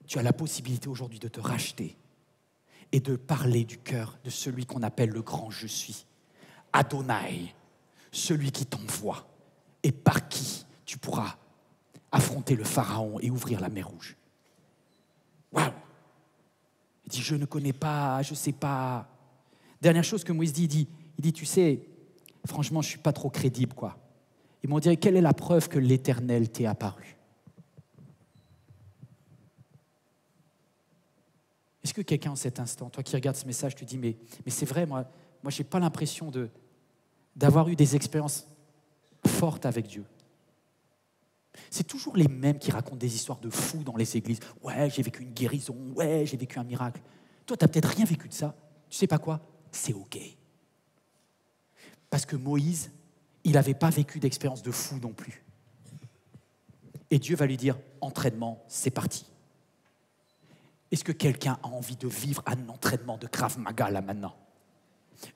tu as la possibilité aujourd'hui de te racheter et de parler du cœur de celui qu'on appelle le grand je suis. Adonai, celui qui t'envoie et par qui tu pourras affronter le Pharaon et ouvrir la mer Rouge. Waouh! Il dit, je ne connais pas, je ne sais pas. Dernière chose que Moïse dit, il dit, tu sais, franchement, je ne suis pas trop crédible, quoi. Ils m'ont dit, quelle est la preuve que l'Éternel t'est apparu? Est-ce que quelqu'un en cet instant, toi qui regardes ce message, tu dis, mais c'est vrai, moi je n'ai pas l'impression d'avoir eu des expériences fortes avec Dieu. C'est toujours les mêmes qui racontent des histoires de fous dans les églises. Ouais, j'ai vécu une guérison, ouais, j'ai vécu un miracle. Toi, tu n'as peut-être rien vécu de ça. Tu sais pas quoi? C'est OK. Parce que Moïse, il n'avait pas vécu d'expérience de fou non plus. Et Dieu va lui dire, entraînement, c'est parti. Est-ce que quelqu'un a envie de vivre un entraînement de Krav Maga là maintenant?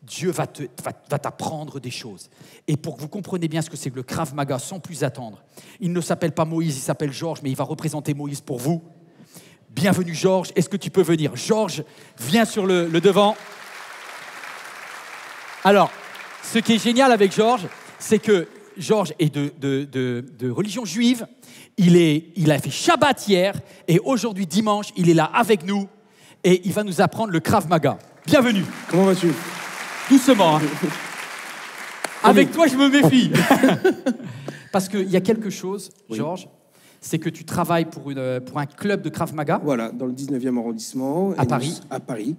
Dieu va t'apprendre des choses. Et pour que vous compreniez bien ce que c'est que le Krav Maga, sans plus attendre, il ne s'appelle pas Moïse, il s'appelle Georges, mais il va représenter Moïse pour vous. Bienvenue Georges, est-ce que tu peux venir? Georges, viens sur le devant. Alors, ce qui est génial avec Georges, c'est que Georges est de religion juive. Il a fait Shabbat hier et aujourd'hui, dimanche, il est là avec nous et il va nous apprendre le Krav Maga. Bienvenue. Comment vas-tu? Doucement. Hein. Avec toi, je me méfie. Parce qu'il y a quelque chose, Georges, c'est que tu travailles pour un club de Krav Maga. Voilà, dans le 19e arrondissement. À Paris. À Paris.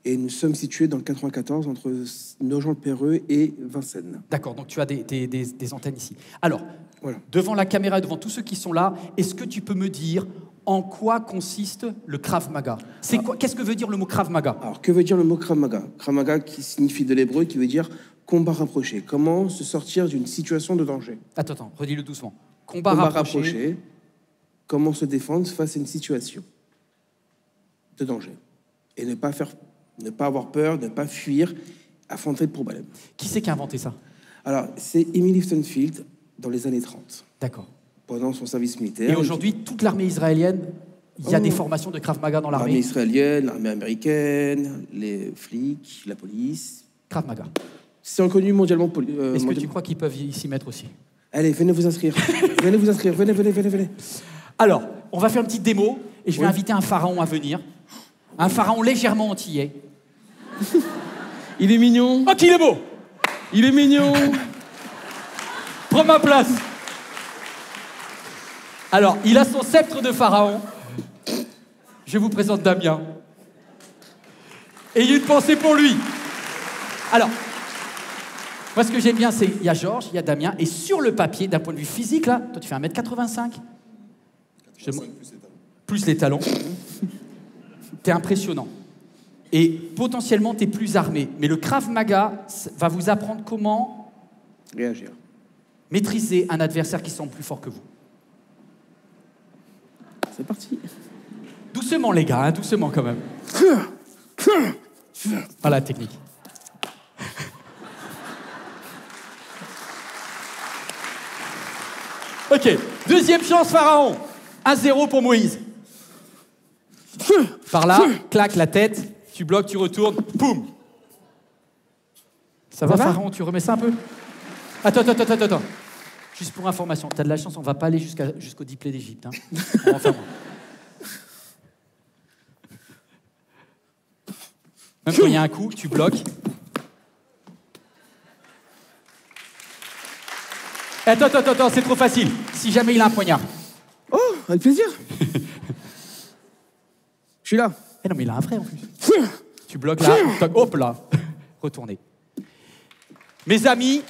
Et nous sommes situés dans le 94, entre Nogent-le-Péreux et Vincennes. D'accord, donc tu as des antennes ici. Alors, voilà. Devant la caméra et devant tous ceux qui sont là, est-ce que tu peux me dire en quoi consiste le Krav Maga? Qu'est-ce que veut dire le mot Krav Maga? Alors, que veut dire le mot Krav Maga? Krav Maga qui signifie de l'hébreu, qui veut dire combat rapproché. Comment se sortir d'une situation de danger? Attends, redis-le doucement. Combat rapproché. Comment se défendre face à une situation de danger. Et ne pas avoir peur, ne pas fuir, affronter le problème. Qui c'est qui a inventé ça? Alors, c'est Emil Lichtenfeld dans les années 30. D'accord. Pendant son service militaire. Et aujourd'hui, toute l'armée israélienne, il y a des formations de Krav Maga dans l'armée? L'armée israélienne, l'armée américaine, les flics, la police. Krav Maga. C'est reconnu mondialement. Est-ce que tu crois qu'ils peuvent s'y mettre aussi? Allez, venez vous inscrire. venez vous inscrire, venez. Alors, on va faire une petite démo et je vais inviter un pharaon à venir. Un pharaon légèrement antillais. Il est mignon. Oh, qu'il est beau! Il est mignon. Prends ma place. Alors, il a son sceptre de pharaon. Je vous présente Damien. Et il y a une pensée pour lui. Alors, moi, ce que j'aime bien, c'est il y a Georges, il y a Damien, et sur le papier, d'un point de vue physique, là, toi, tu fais 1m85. Plus les talons. T'es impressionnant. Et potentiellement, t'es plus armé. Mais le Krav Maga va vous apprendre comment réagir. Maîtriser un adversaire qui semble plus fort que vous. C'est parti. Doucement, les gars, hein, doucement quand même. Pas la technique. Ok, deuxième chance, Pharaon. 1-0 pour Moïse. Par là, claque la tête, tu bloques, tu retournes, poum. Ça va, Pharaon, tu remets ça un peu? Attends. Juste pour information, t'as de la chance, on va pas aller jusqu'au diplôme d'Égypte. Hein. On va en faire moins. Même quand il y a un coup, tu bloques. Attends, c'est trop facile. Si jamais il a un poignard. Oh, avec plaisir. Je suis là. Eh non, mais il a un vrai en plus. Tu bloques là, hop là, retournez. Mes amis,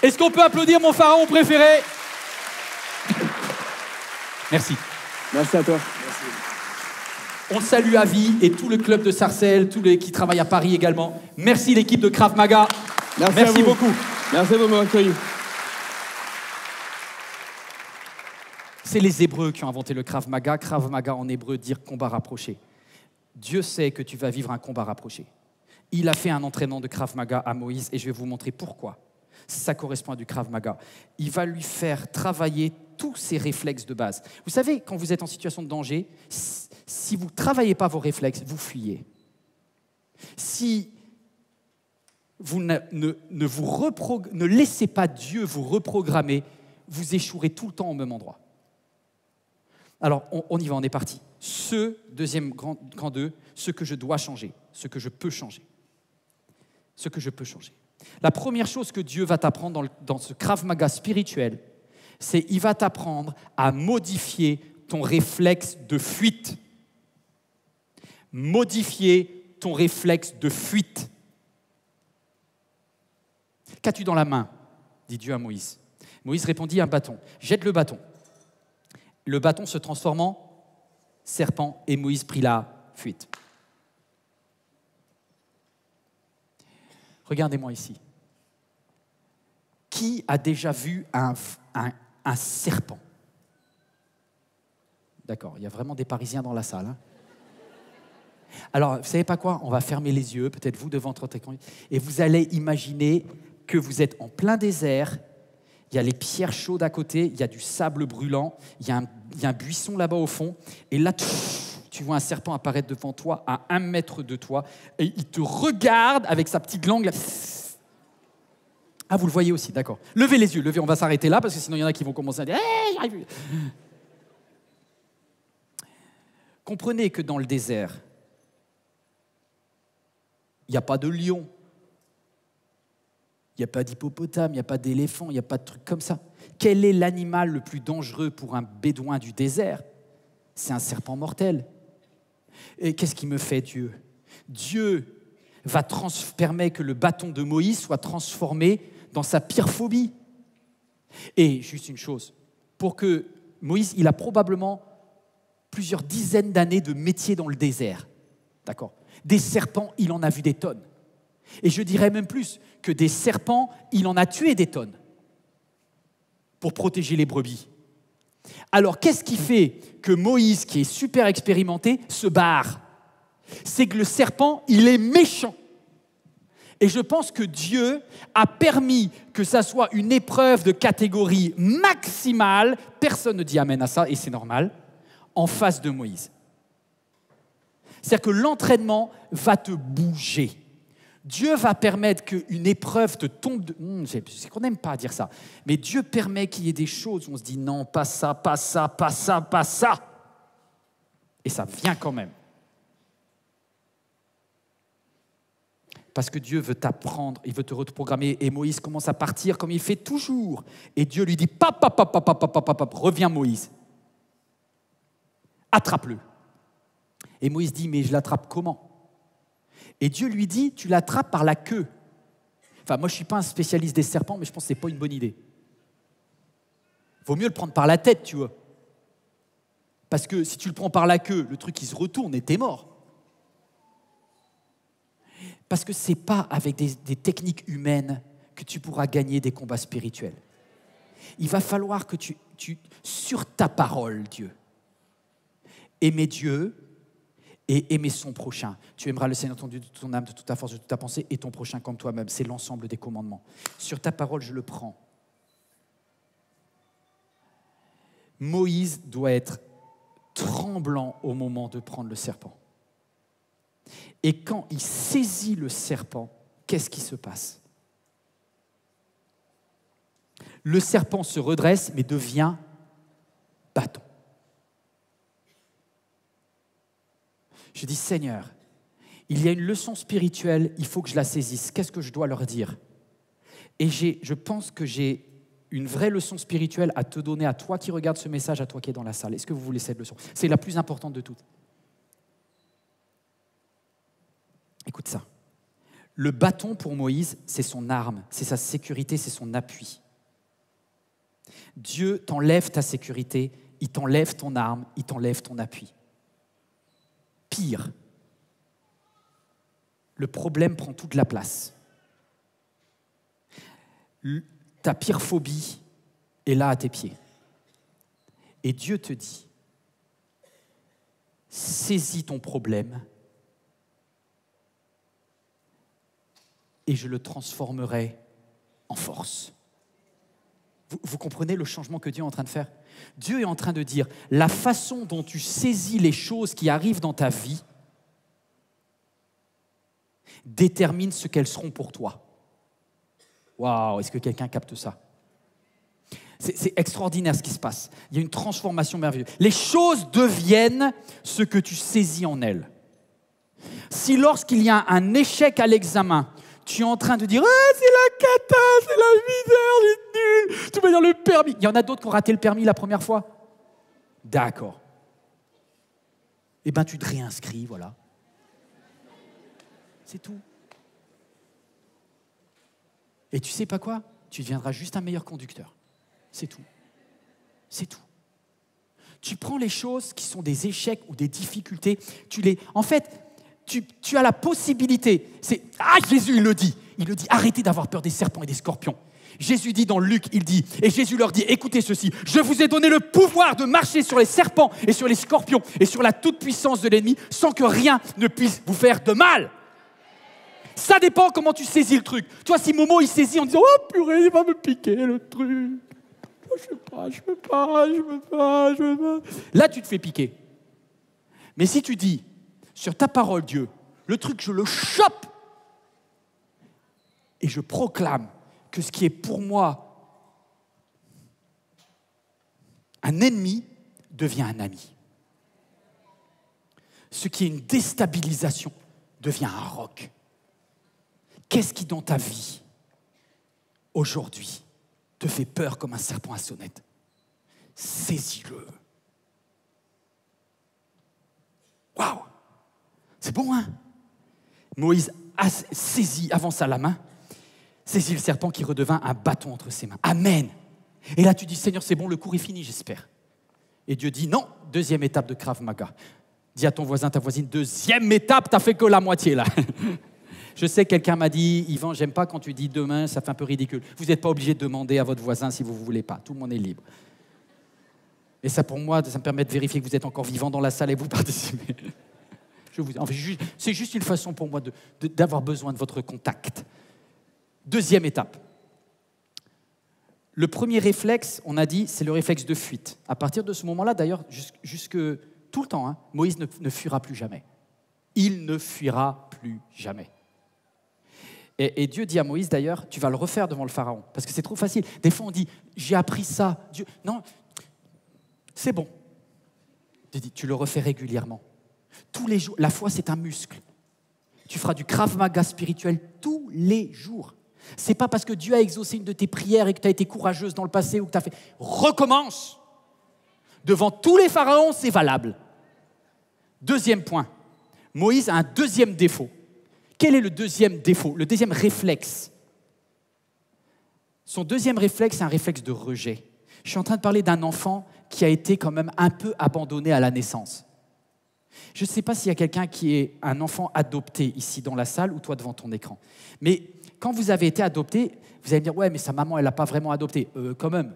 est-ce qu'on peut applaudir mon pharaon préféré? Merci. Merci à toi. On salue Avi et tout le club de Sarcelles, tous les qui travaillent à Paris également. Merci l'équipe de Krav Maga. Merci beaucoup. Merci de m'avoir accueilli. C'est les Hébreux qui ont inventé le Krav Maga. Krav Maga en hébreu dire combat rapproché. Dieu sait que tu vas vivre un combat rapproché. Il a fait un entraînement de Krav Maga à Moïse et je vais vous montrer pourquoi. Ça correspond à du Krav Maga. Il va lui faire travailler tous ses réflexes de base. Vous savez, quand vous êtes en situation de danger, si vous ne travaillez pas vos réflexes, vous fuyez. Si vous ne laissez pas Dieu vous reprogrammer, vous échouerez tout le temps au même endroit. Alors, on y va, on est parti. Deuxième grand 2, ce que je dois changer, ce que je peux changer. Ce que je peux changer. La première chose que Dieu va t'apprendre dans ce Krav Maga spirituel, c'est qu'il va t'apprendre à modifier ton réflexe de fuite. Modifier ton réflexe de fuite. Qu'as-tu dans la main? Dit Dieu à Moïse. Moïse répondit, un bâton. Jette le bâton. Le bâton se transforme en serpent et Moïse prit la fuite. Regardez-moi ici. Qui a déjà vu un serpent? D'accord, il y a vraiment des Parisiens dans la salle. Hein. Alors, vous savez pas quoi? On va fermer les yeux, peut-être vous devant votre écran, et vous allez imaginer que vous êtes en plein désert. Il y a les pierres chaudes à côté, il y a du sable brûlant, il y a un buisson là-bas au fond. Et là, tu vois un serpent apparaître devant toi, à 1 mètre de toi, et il te regarde avec sa petite langue. Là. Ah, vous le voyez aussi, d'accord. Levez les yeux, levez, on va s'arrêter là, parce que sinon il y en a qui vont commencer à dire « Hey, j'arrive !» Comprenez que dans le désert, il n'y a pas de lion, il n'y a pas d'hippopotame, il n'y a pas d'éléphant, il n'y a pas de trucs comme ça. Quel est l'animal le plus dangereux pour un bédouin du désert? C'est un serpent mortel. Et qu'est-ce qui me fait Dieu? Dieu va permettre que le bâton de Moïse soit transformé dans sa pire phobie. Et juste une chose, pour que Moïse, il a probablement plusieurs dizaines d'années de métier dans le désert. D'accord? Des serpents, il en a vu des tonnes. Et je dirais même plus que des serpents, il en a tué des tonnes pour protéger les brebis. Alors, qu'est-ce qui fait que Moïse, qui est super expérimenté, se barre? C'est que le serpent, il est méchant. Et je pense que Dieu a permis que ça soit une épreuve de catégorie maximale, personne ne dit amen à ça, et c'est normal, en face de Moïse. C'est-à-dire que l'entraînement va te bouger. Dieu va permettre qu'une épreuve te tombe de... C'est qu'on n'aime pas dire ça, mais Dieu permet qu'il y ait des choses où on se dit non, pas ça, pas ça, pas ça, pas ça. Et ça vient quand même. Parce que Dieu veut t'apprendre, il veut te reprogrammer. Et Moïse commence à partir comme il fait toujours. Et Dieu lui dit, reviens Moïse. Attrape-le. Et Moïse dit, mais je l'attrape comment? Et Dieu lui dit, tu l'attrapes par la queue. Enfin, moi, je ne suis pas un spécialiste des serpents, mais je pense que ce n'est pas une bonne idée. Il vaut mieux le prendre par la tête, tu vois. Parce que si tu le prends par la queue, le truc, il se retourne et t'es mort. Parce que ce n'est pas avec des techniques humaines que tu pourras gagner des combats spirituels. Il va falloir que tu sur ta parole, Dieu, aimer Dieu et aimer son prochain. Tu aimeras le Seigneur ton Dieu de toute ton âme, de toute ta force, de toute ta pensée et ton prochain comme toi-même. C'est l'ensemble des commandements. Sur ta parole, je le prends. Moïse doit être tremblant au moment de prendre le serpent. Et quand il saisit le serpent, qu'est-ce qui se passe? Le serpent se redresse, mais devient bâton. Je dis, Seigneur, il y a une leçon spirituelle, il faut que je la saisisse. Qu'est-ce que je dois leur dire? Et je pense que j'ai une vraie leçon spirituelle à te donner, à toi qui regardes ce message, à toi qui es dans la salle. Est-ce que vous voulez cette leçon? C'est la plus importante de toutes. Écoute ça. Le bâton pour Moïse, c'est son arme, c'est sa sécurité, c'est son appui. Dieu t'enlève ta sécurité, il t'enlève ton arme, il t'enlève ton appui. Pire, le problème prend toute la place. Ta pire phobie est là à tes pieds. Et Dieu te dit, saisis ton problème et je le transformerai en force. Vous comprenez le changement que Dieu est en train de faire? Dieu est en train de dire, la façon dont tu saisis les choses qui arrivent dans ta vie détermine ce qu'elles seront pour toi. Waouh, est-ce que quelqu'un capte ça? C'est extraordinaire ce qui se passe. Il y a une transformation merveilleuse. Les choses deviennent ce que tu saisis en elles. Si lorsqu'il y a un échec à l'examen, tu es en train de dire « Ah, c'est la cata, c'est la misère, c'est nul, tu vas dire le permis. » Il y en a d'autres qui ont raté le permis la première fois. D'accord. Eh bien, tu te réinscris, voilà. C'est tout. Et tu sais pas quoi? Tu deviendras juste un meilleur conducteur. C'est tout. C'est tout. Tu prends les choses qui sont des échecs ou des difficultés, En fait, tu as la possibilité. Jésus, il le dit, arrêtez d'avoir peur des serpents et des scorpions. Jésus dit dans Luc, il dit, et Jésus leur dit, écoutez ceci, je vous ai donné le pouvoir de marcher sur les serpents et sur les scorpions et sur la toute-puissance de l'ennemi sans que rien ne puisse vous faire de mal. Ça dépend comment tu saisis le truc. Tu vois, si Momo, il saisit en disant, oh purée, il va me piquer le truc. Je peux pas. Là, tu te fais piquer. Mais si tu dis, sur ta parole, Dieu, le truc, je le chope et je proclame que ce qui est pour moi un ennemi devient un ami. Ce qui est une déstabilisation devient un roc. Qu'est-ce qui dans ta vie, aujourd'hui, te fait peur comme un serpent à sonnette? Saisis-le. Waouh! C'est bon, hein? Moïse a saisi, avance à la main, saisit le serpent qui redevint un bâton entre ses mains. Amen! Et là, tu dis, Seigneur, c'est bon, le cours est fini, j'espère. Et Dieu dit, non, deuxième étape de Krav Maga. Dis à ton voisin, ta voisine, deuxième étape, t'as fait que la moitié, là. Je sais que quelqu'un m'a dit, Yvan, j'aime pas quand tu dis demain, ça fait un peu ridicule. Vous n'êtes pas obligé de demander à votre voisin si vous ne voulez pas. Tout le monde est libre. Et ça, pour moi, ça me permet de vérifier que vous êtes encore vivant dans la salle et vous participez. C'est juste une façon pour moi d'avoir besoin de votre contact. Deuxième étape. Le premier réflexe, on a dit, c'est le réflexe de fuite. À partir de ce moment-là, d'ailleurs, jusque tout le temps, hein, Moïse ne fuira plus jamais. Il ne fuira plus jamais. Et Dieu dit à Moïse, d'ailleurs, tu vas le refaire devant le Pharaon, parce que c'est trop facile. Des fois, on dit, j'ai appris ça. Dieu, non, c'est bon. Dieu dit, tu le refais régulièrement. Tous les jours. La foi, c'est un muscle. Tu feras du Krav Maga spirituel tous les jours. C'est pas parce que Dieu a exaucé une de tes prières et que tu as été courageuse dans le passé ou que tu as fait. Recommence. Devant tous les pharaons, c'est valable. Deuxième point. Moïse a un deuxième défaut. Quel est le deuxième défaut, le deuxième réflexe? Son deuxième réflexe, c'est un réflexe de rejet. Je suis en train de parler d'un enfant qui a été quand même un peu abandonné à la naissance. Je ne sais pas s'il y a quelqu'un qui est un enfant adopté ici dans la salle ou toi devant ton écran. Mais quand vous avez été adopté, vous allez me dire « Ouais, mais sa maman, elle ne l'a pas vraiment adopté. » Quand même.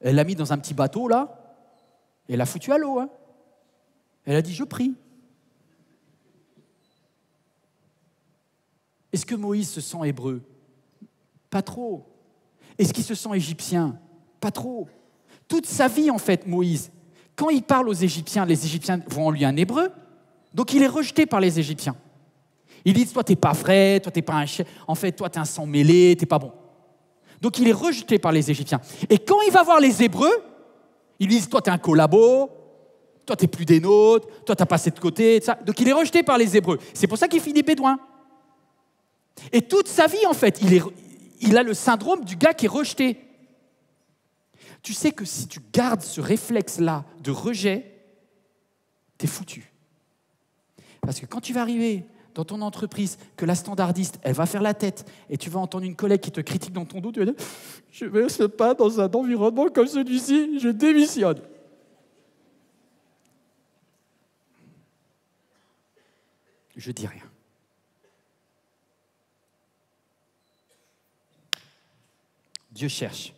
Elle l'a mis dans un petit bateau, là, et elle l'a foutu à l'eau. Hein. Elle a dit « Je prie. » Est-ce que Moïse se sent hébreu? Pas trop. Est-ce qu'il se sent égyptien? Pas trop. Toute sa vie, en fait, Moïse, quand il parle aux Égyptiens, les Égyptiens vont en lui un hébreu, donc il est rejeté par les Égyptiens. Ils disent, toi, t'es pas vrai, toi, t'es pas un chef, en fait, toi, t'es un sang mêlé, t'es pas bon. Donc il est rejeté par les Égyptiens. Et quand il va voir les Hébreux, ils lui disent, toi, t'es un collabo, toi, t'es plus des nôtres, toi, t'as passé de côté, ça. Donc il est rejeté par les Hébreux. C'est pour ça qu'il finit bédouin. Et toute sa vie, en fait, il a le syndrome du gars qui est rejeté. Tu sais que si tu gardes ce réflexe-là de rejet, t'es foutu. Parce que quand tu vas arriver dans ton entreprise, que la standardiste, elle va faire la tête, et tu vas entendre une collègue qui te critique dans ton dos, tu vas dire « Je ne reste pas dans un environnement comme celui-ci, je démissionne. » Je dis rien. Dieu cherche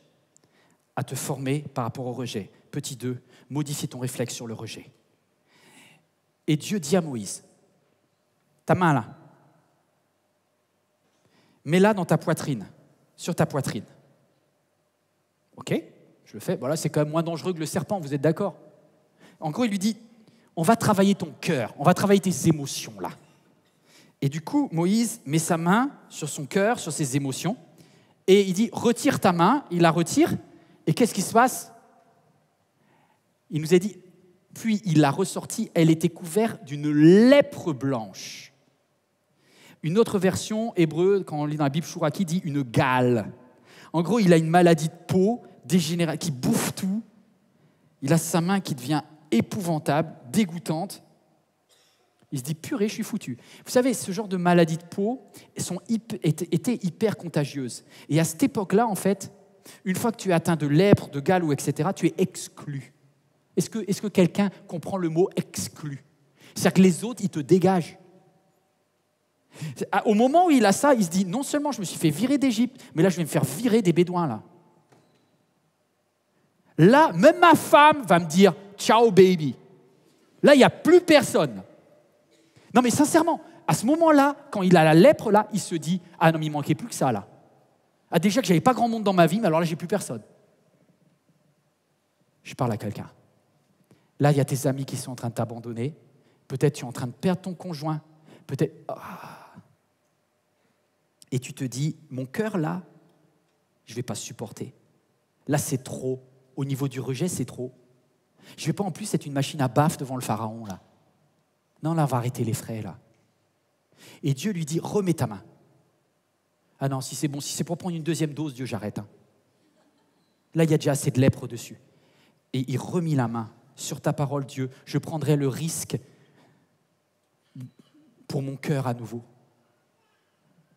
à te former par rapport au rejet. Petit 2, modifie ton réflexe sur le rejet. Et Dieu dit à Moïse, ta main là, mets-la dans ta poitrine, sur ta poitrine. Ok, je le fais. Voilà, c'est quand même moins dangereux que le serpent, vous êtes d'accord? En gros, il lui dit, on va travailler ton cœur, on va travailler tes émotions là. Et du coup, Moïse met sa main sur son cœur, sur ses émotions, et il dit, retire ta main, il la retire, et qu'est-ce qui se passe? Il nous a dit, puis il l'a ressortie, elle était couverte d'une lèpre blanche. Une autre version hébreu, quand on lit dans la Bible Chouraki, dit une gale. En gros, il a une maladie de peau dégénérée, qui bouffe tout. Il a sa main qui devient épouvantable, dégoûtante. Il se dit, purée, je suis foutu. Vous savez, ce genre de maladies de peau étaient hyper contagieuses. Et à cette époque-là, en fait, une fois que tu es atteint de lèpre, de gale, ou etc., tu es exclu. Est-ce que quelqu'un comprend le mot exclu? C'est-à-dire que les autres, ils te dégagent. Au moment où il a ça, il se dit, non seulement je me suis fait virer d'Égypte, mais là, je vais me faire virer des Bédouins, là. Là, même ma femme va me dire, ciao, baby. Là, il n'y a plus personne. Non, mais sincèrement, à ce moment-là, quand il a la lèpre, là, il se dit, ah non, mais il manquait plus que ça, là. Ah, déjà que j'avais pas grand monde dans ma vie, mais alors là, j'ai plus personne. Je parle à quelqu'un. Là, il y a tes amis qui sont en train de t'abandonner. Peut-être tu es en train de perdre ton conjoint. Peut-être... Et tu te dis, mon cœur là, je ne vais pas supporter. Là, c'est trop. Au niveau du rejet, c'est trop. Je ne vais pas en plus être une machine à baffe devant le pharaon, là. Non, là, on va arrêter les frais, là. Et Dieu lui dit, remets ta main. Ah non, si c'est bon, si c'est pour prendre une deuxième dose, Dieu, j'arrête. Hein. Là, il y a déjà assez de lèpre dessus. Et il remit la main sur ta parole, Dieu. Je prendrai le risque pour mon cœur à nouveau.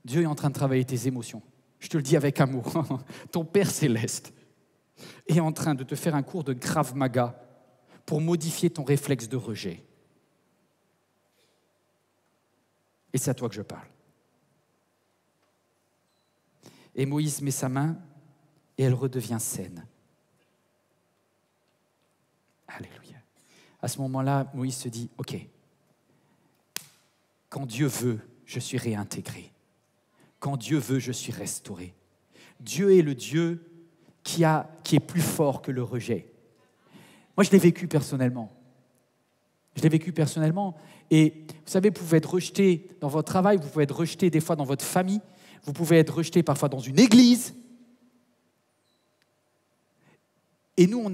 Dieu est en train de travailler tes émotions. Je te le dis avec amour. Ton Père céleste est en train de te faire un cours de Krav Maga pour modifier ton réflexe de rejet. Et c'est à toi que je parle. Et Moïse met sa main et elle redevient saine. Alléluia. À ce moment-là, Moïse se dit, ok, quand Dieu veut, je suis réintégré. Quand Dieu veut, je suis restauré. Dieu est le Dieu qui est plus fort que le rejet. Moi, je l'ai vécu personnellement. Je l'ai vécu personnellement. Et vous savez, vous pouvez être rejeté dans votre travail, vous pouvez être rejeté des fois dans votre famille, vous pouvez être rejeté parfois dans une église. Et nous,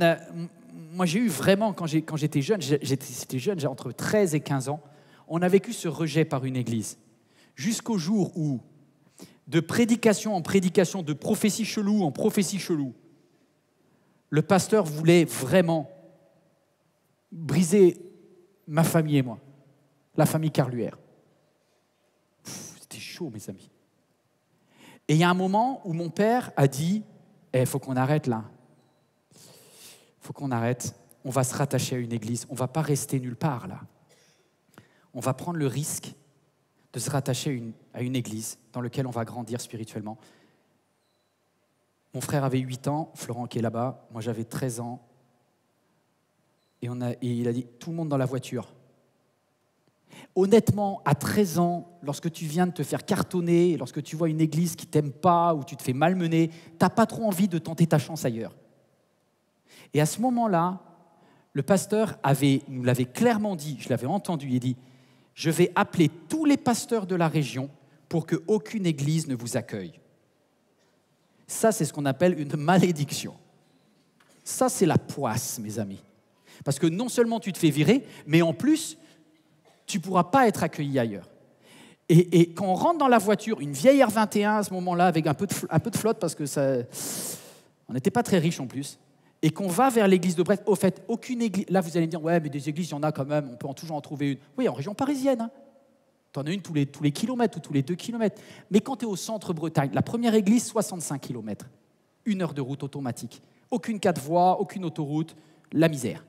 moi j'ai eu vraiment, quand j'étais jeune, c'était jeune, j'ai entre 13 et 15 ans, on a vécu ce rejet par une église. Jusqu'au jour où, de prédication en prédication, de prophétie chelou en prophétie chelou, le pasteur voulait vraiment briser ma famille et moi, la famille Carluère. C'était chaud, mes amis. Et il y a un moment où mon père a dit « faut qu'on arrête là. Faut qu'on arrête. On va se rattacher à une église. On ne va pas rester nulle part là. On va prendre le risque de se rattacher à une église dans laquelle on va grandir spirituellement. » Mon frère avait 8 ans, Florent qui est là-bas, moi j'avais 13 ans. Et il a dit, tout le monde dans la voiture. Honnêtement, à 13 ans, lorsque tu viens de te faire cartonner, lorsque tu vois une église qui ne t'aime pas, ou tu te fais malmener, tu n'as pas trop envie de tenter ta chance ailleurs. Et à ce moment-là, le pasteur nous l'avait clairement dit, je l'avais entendu, il dit, je vais appeler tous les pasteurs de la région pour qu'aucune église ne vous accueille. Ça, c'est ce qu'on appelle une malédiction. Ça, c'est la poisse, mes amis. Parce que non seulement tu te fais virer, mais en plus, tu ne pourras pas être accueilli ailleurs. Et quand on rentre dans la voiture, une vieille R21 à ce moment-là, avec un peu de flotte, parce que on n'était pas très riches en plus, et qu'on va vers l'église de Brest, au fait, aucune église... Là, vous allez me dire, ouais, mais des églises, il y en a quand même, on peut toujours en trouver une. Oui, en région parisienne. Hein. Tu en as une tous les kilomètres ou tous les 2 kilomètres. Mais quand tu es au centre Bretagne, la première église, 65 kilomètres. 1 heure de route automatique. Aucune 4 voies, aucune autoroute, la misère.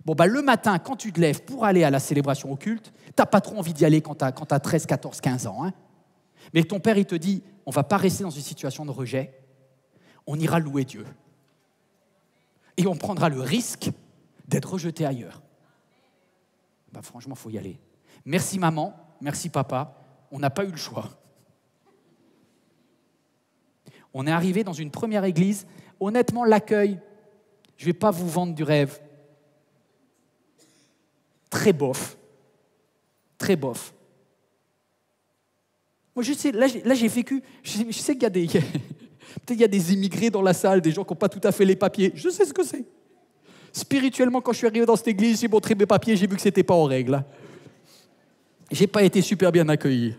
Bon, le matin, quand tu te lèves pour aller à la célébration au culte, tu n'as pas trop envie d'y aller quand tu as 13, 14, 15 ans. Hein. Mais ton père, il te dit, on ne va pas rester dans une situation de rejet, on ira louer Dieu. Et on prendra le risque d'être rejeté ailleurs. Franchement, il faut y aller. Merci maman, merci papa, on n'a pas eu le choix. On est arrivé dans une première église, honnêtement, l'accueil, je ne vais pas vous vendre du rêve. Très bof. Très bof. Moi, je sais, là j'ai vécu, je sais qu'il y a des... Peut-être qu'il y a des immigrés dans la salle, des gens qui n'ont pas tout à fait les papiers. Je sais ce que c'est. Spirituellement, quand je suis arrivé dans cette église, j'ai montré mes papiers, j'ai vu que ce n'était pas en règle. Je n'ai pas été super bien accueilli.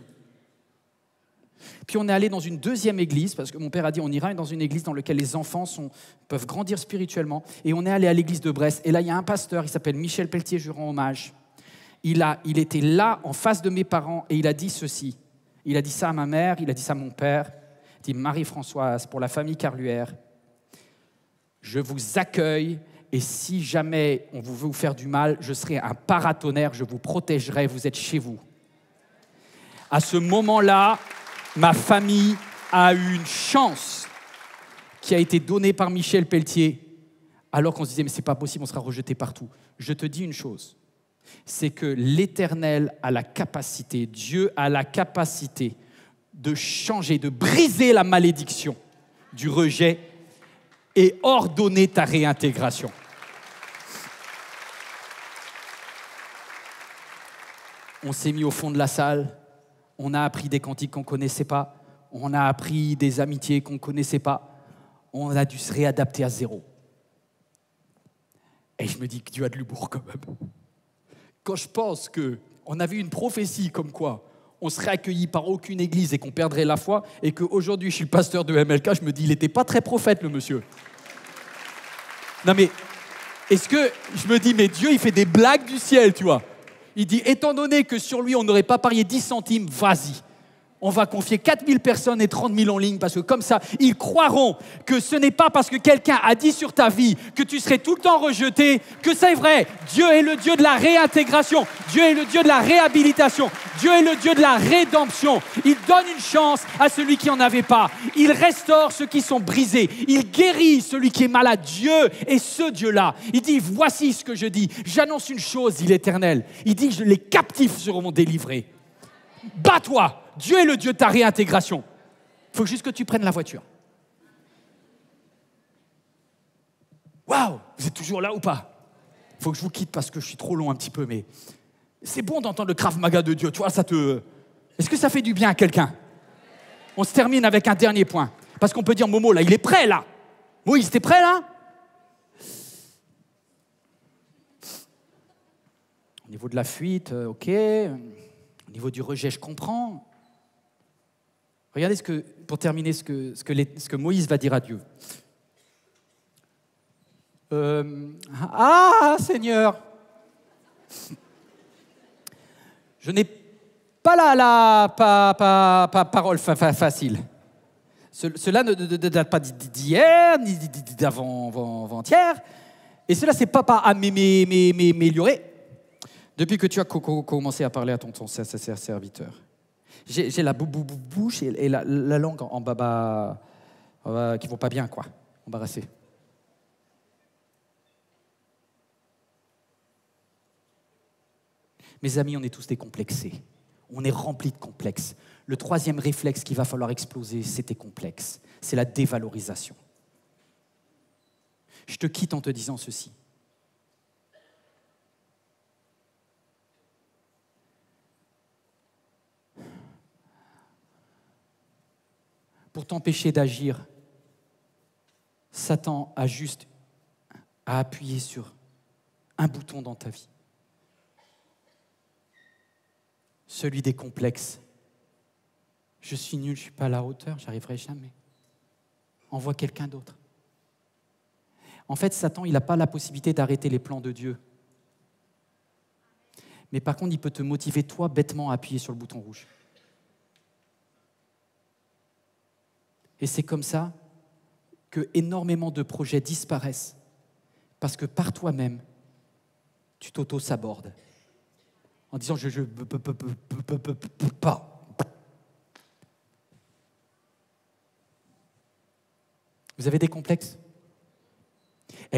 Puis on est allé dans une deuxième église, parce que mon père a dit on ira dans une église dans laquelle les enfants peuvent grandir spirituellement. Et on est allé à l'église de Brest. Et là, il y a un pasteur, il s'appelle Michel Pelletier, je rends hommage. Il était là, en face de mes parents, et il a dit ceci. Il a dit ça à ma mère, il a dit ça à mon père. Il dit Marie-Françoise, pour la famille Carluère, je vous accueille. Et si jamais on veut vous faire du mal, je serai un paratonnerre, je vous protégerai, vous êtes chez vous. À ce moment-là, ma famille a eu une chance qui a été donnée par Michel Pelletier, alors qu'on se disait, mais c'est pas possible, on sera rejeté partout. Je te dis une chose, c'est que l'Éternel a la capacité, Dieu a la capacité de changer, de briser la malédiction du rejet et ordonner ta réintégration. On s'est mis au fond de la salle, On a appris des cantiques qu'on ne connaissait pas. On a appris des amitiés qu'on ne connaissait pas. On a dû se réadapter à zéro. Et je me dis que Dieu a de l'humour quand même. Quand je pense qu'on avait une prophétie comme quoi on serait accueilli par aucune église et qu'on perdrait la foi, et qu'aujourd'hui je suis le pasteur de MLK, je me dis il n'était pas très prophète le monsieur. Non mais, est-ce que je me dis mais Dieu il fait des blagues du ciel, tu vois. Il dit étant donné que sur lui on n'aurait pas parié 10 centimes, vas-y. On va confier 4000 personnes et 30 000 en ligne parce que comme ça, ils croiront que ce n'est pas parce que quelqu'un a dit sur ta vie que tu serais tout le temps rejeté que c'est vrai. Dieu est le Dieu de la réintégration. Dieu est le Dieu de la réhabilitation. Dieu est le Dieu de la rédemption. Il donne une chance à celui qui n'en avait pas. Il restaure ceux qui sont brisés. Il guérit celui qui est malade. Dieu est ce Dieu-là. Il dit, voici ce que je dis. J'annonce une chose, dit l'Éternel. Il dit, les captifs seront délivrés. Bats-toi. Dieu est le Dieu de ta réintégration. Il faut juste que tu prennes la voiture. Waouh, vous êtes toujours là ou pas? Il faut que je vous quitte parce que je suis trop long un petit peu, mais c'est bon d'entendre le Krav Maga de Dieu. Tu vois, ça te... Est-ce que ça fait du bien à quelqu'un? On se termine avec un dernier point. Parce qu'on peut dire, Momo, là, il est prêt, là. Moïse, t'es prêt, là? Au niveau de la fuite, ok. Au niveau du rejet, je comprends. Regardez pour terminer ce que Moïse va dire à Dieu. Seigneur, je n'ai pas la parole facile. Cela ne date pas d'hier, ni d'avant-hier. Et cela, c'est pas à m'améliorer depuis que tu as commencé à parler à ton serviteur. J'ai la bouche et la langue en baba qui vont pas bien, quoi, embarrassée. Mes amis, on est tous décomplexés. On est remplis de complexes. Le troisième réflexe qu'il va falloir exploser, c'est tes complexes. C'est la dévalorisation. Je te quitte en te disant ceci. Pour t'empêcher d'agir, Satan a juste à appuyer sur un bouton dans ta vie. Celui des complexes. Je suis nul, je ne suis pas à la hauteur, je n'arriverai jamais. Envoie quelqu'un d'autre. En fait, Satan, il n'a pas la possibilité d'arrêter les plans de Dieu. Mais par contre, il peut te motiver, toi, bêtement, à appuyer sur le bouton rouge. Et c'est comme ça que énormément de projets disparaissent parce que par toi-même, tu t'auto-sabordes en disant je peux pas. Vous avez des complexes?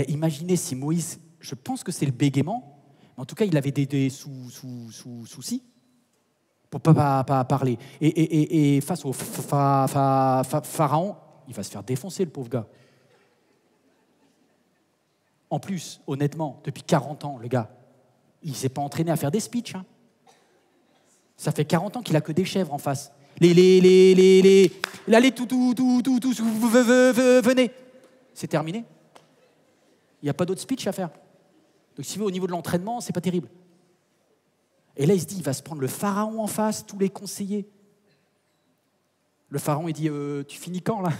Imaginez si Moïse, je pense que c'est le bégaiement, mais en tout cas il avait des soucis pour pas parler. Et face au pharaon, il va se faire défoncer, le pauvre gars. En plus, honnêtement, depuis 40 ans, le gars, il ne s'est pas entraîné à faire des speeches. Hein. Ça fait 40 ans qu'il n'a que des chèvres en face. Allez, tout, venez. C'est terminé. Il n'y a pas d'autre speech à faire. Donc, si vous au niveau de l'entraînement, c'est pas terrible. Et là, il se dit, il va se prendre le pharaon en face, tous les conseillers. Le pharaon, il dit, tu finis quand, là?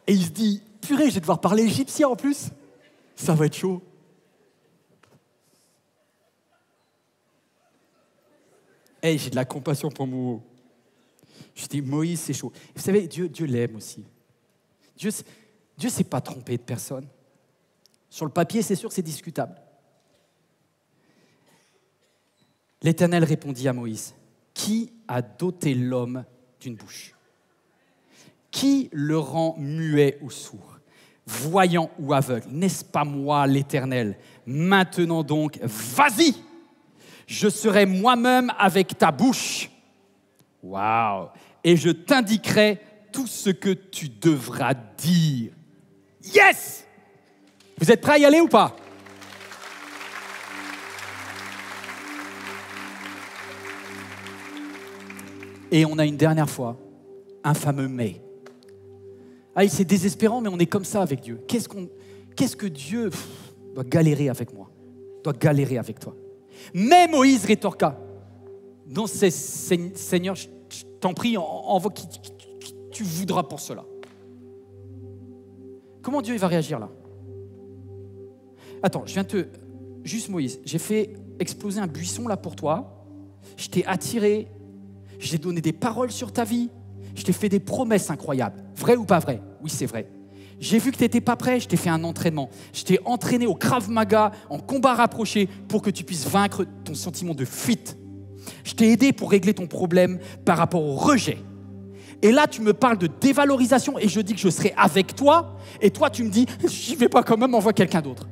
Et il se dit, purée, je vais devoir parler égyptien en plus. Ça va être chaud. J'ai de la compassion pour Momo. Je dis, Moïse, c'est chaud. Vous savez, Dieu l'aime aussi. Dieu ne s'est pas trompé de personne. Sur le papier, c'est sûr, c'est discutable. L'Éternel répondit à Moïse, « Qui a doté l'homme d'une bouche? Qui le rend muet ou sourd, voyant ou aveugle? N'est-ce pas moi, l'Éternel? Maintenant donc, vas-y! Je serai moi-même avec ta bouche. Waouh! Et je t'indiquerai tout ce que tu devras dire. » Yes! Vous êtes prêts à y aller ou pas? Et on a une dernière fois, un fameux mais. Ah, c'est désespérant, mais on est comme ça avec Dieu. Qu'est-ce que Dieu doit galérer avec moi, doit galérer avec toi. Mais Moïse rétorqua. Non, Seigneur, je t'en prie, envoie qui tu voudras pour cela. Comment Dieu il va réagir là? Attends, juste Moïse, j'ai fait exploser un buisson là pour toi. Je t'ai attiré, je t'ai donné des paroles sur ta vie, je t'ai fait des promesses incroyables. Vrai ou pas vrai? Oui, c'est vrai. J'ai vu que tu n'étais pas prêt, je t'ai fait un entraînement. Je t'ai entraîné au Krav Maga, en combat rapproché, pour que tu puisses vaincre ton sentiment de fuite. Je t'ai aidé pour régler ton problème par rapport au rejet. Et là, tu me parles de dévalorisation et je dis que je serai avec toi. Et toi, tu me dis, j'y vais pas quand même, envoie quelqu'un d'autre.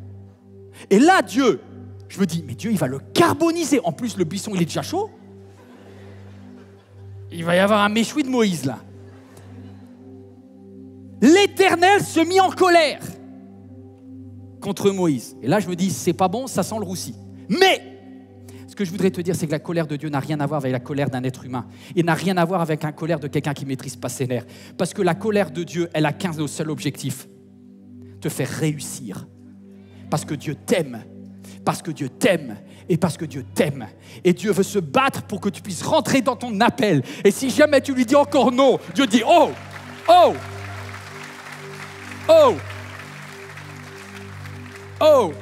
Et là, Dieu, je me dis, mais Dieu, il va le carboniser. En plus, le buisson, il est déjà chaud. Il va y avoir un méchoui de Moïse, là. L'Éternel se mit en colère contre Moïse. Et là, je me dis, c'est pas bon, ça sent le roussi. Mais, ce que je voudrais te dire, c'est que la colère de Dieu n'a rien à voir avec la colère d'un être humain. Et n'a rien à voir avec la colère de quelqu'un qui ne maîtrise pas ses nerfs. Parce que la colère de Dieu, elle a qu'un seul objectif. Te faire réussir. Parce que Dieu t'aime. Parce que Dieu t'aime. Et parce que Dieu t'aime. Et Dieu veut se battre pour que tu puisses rentrer dans ton appel. Et si jamais tu lui dis encore non, Dieu dit, oh, oh, oh, oh.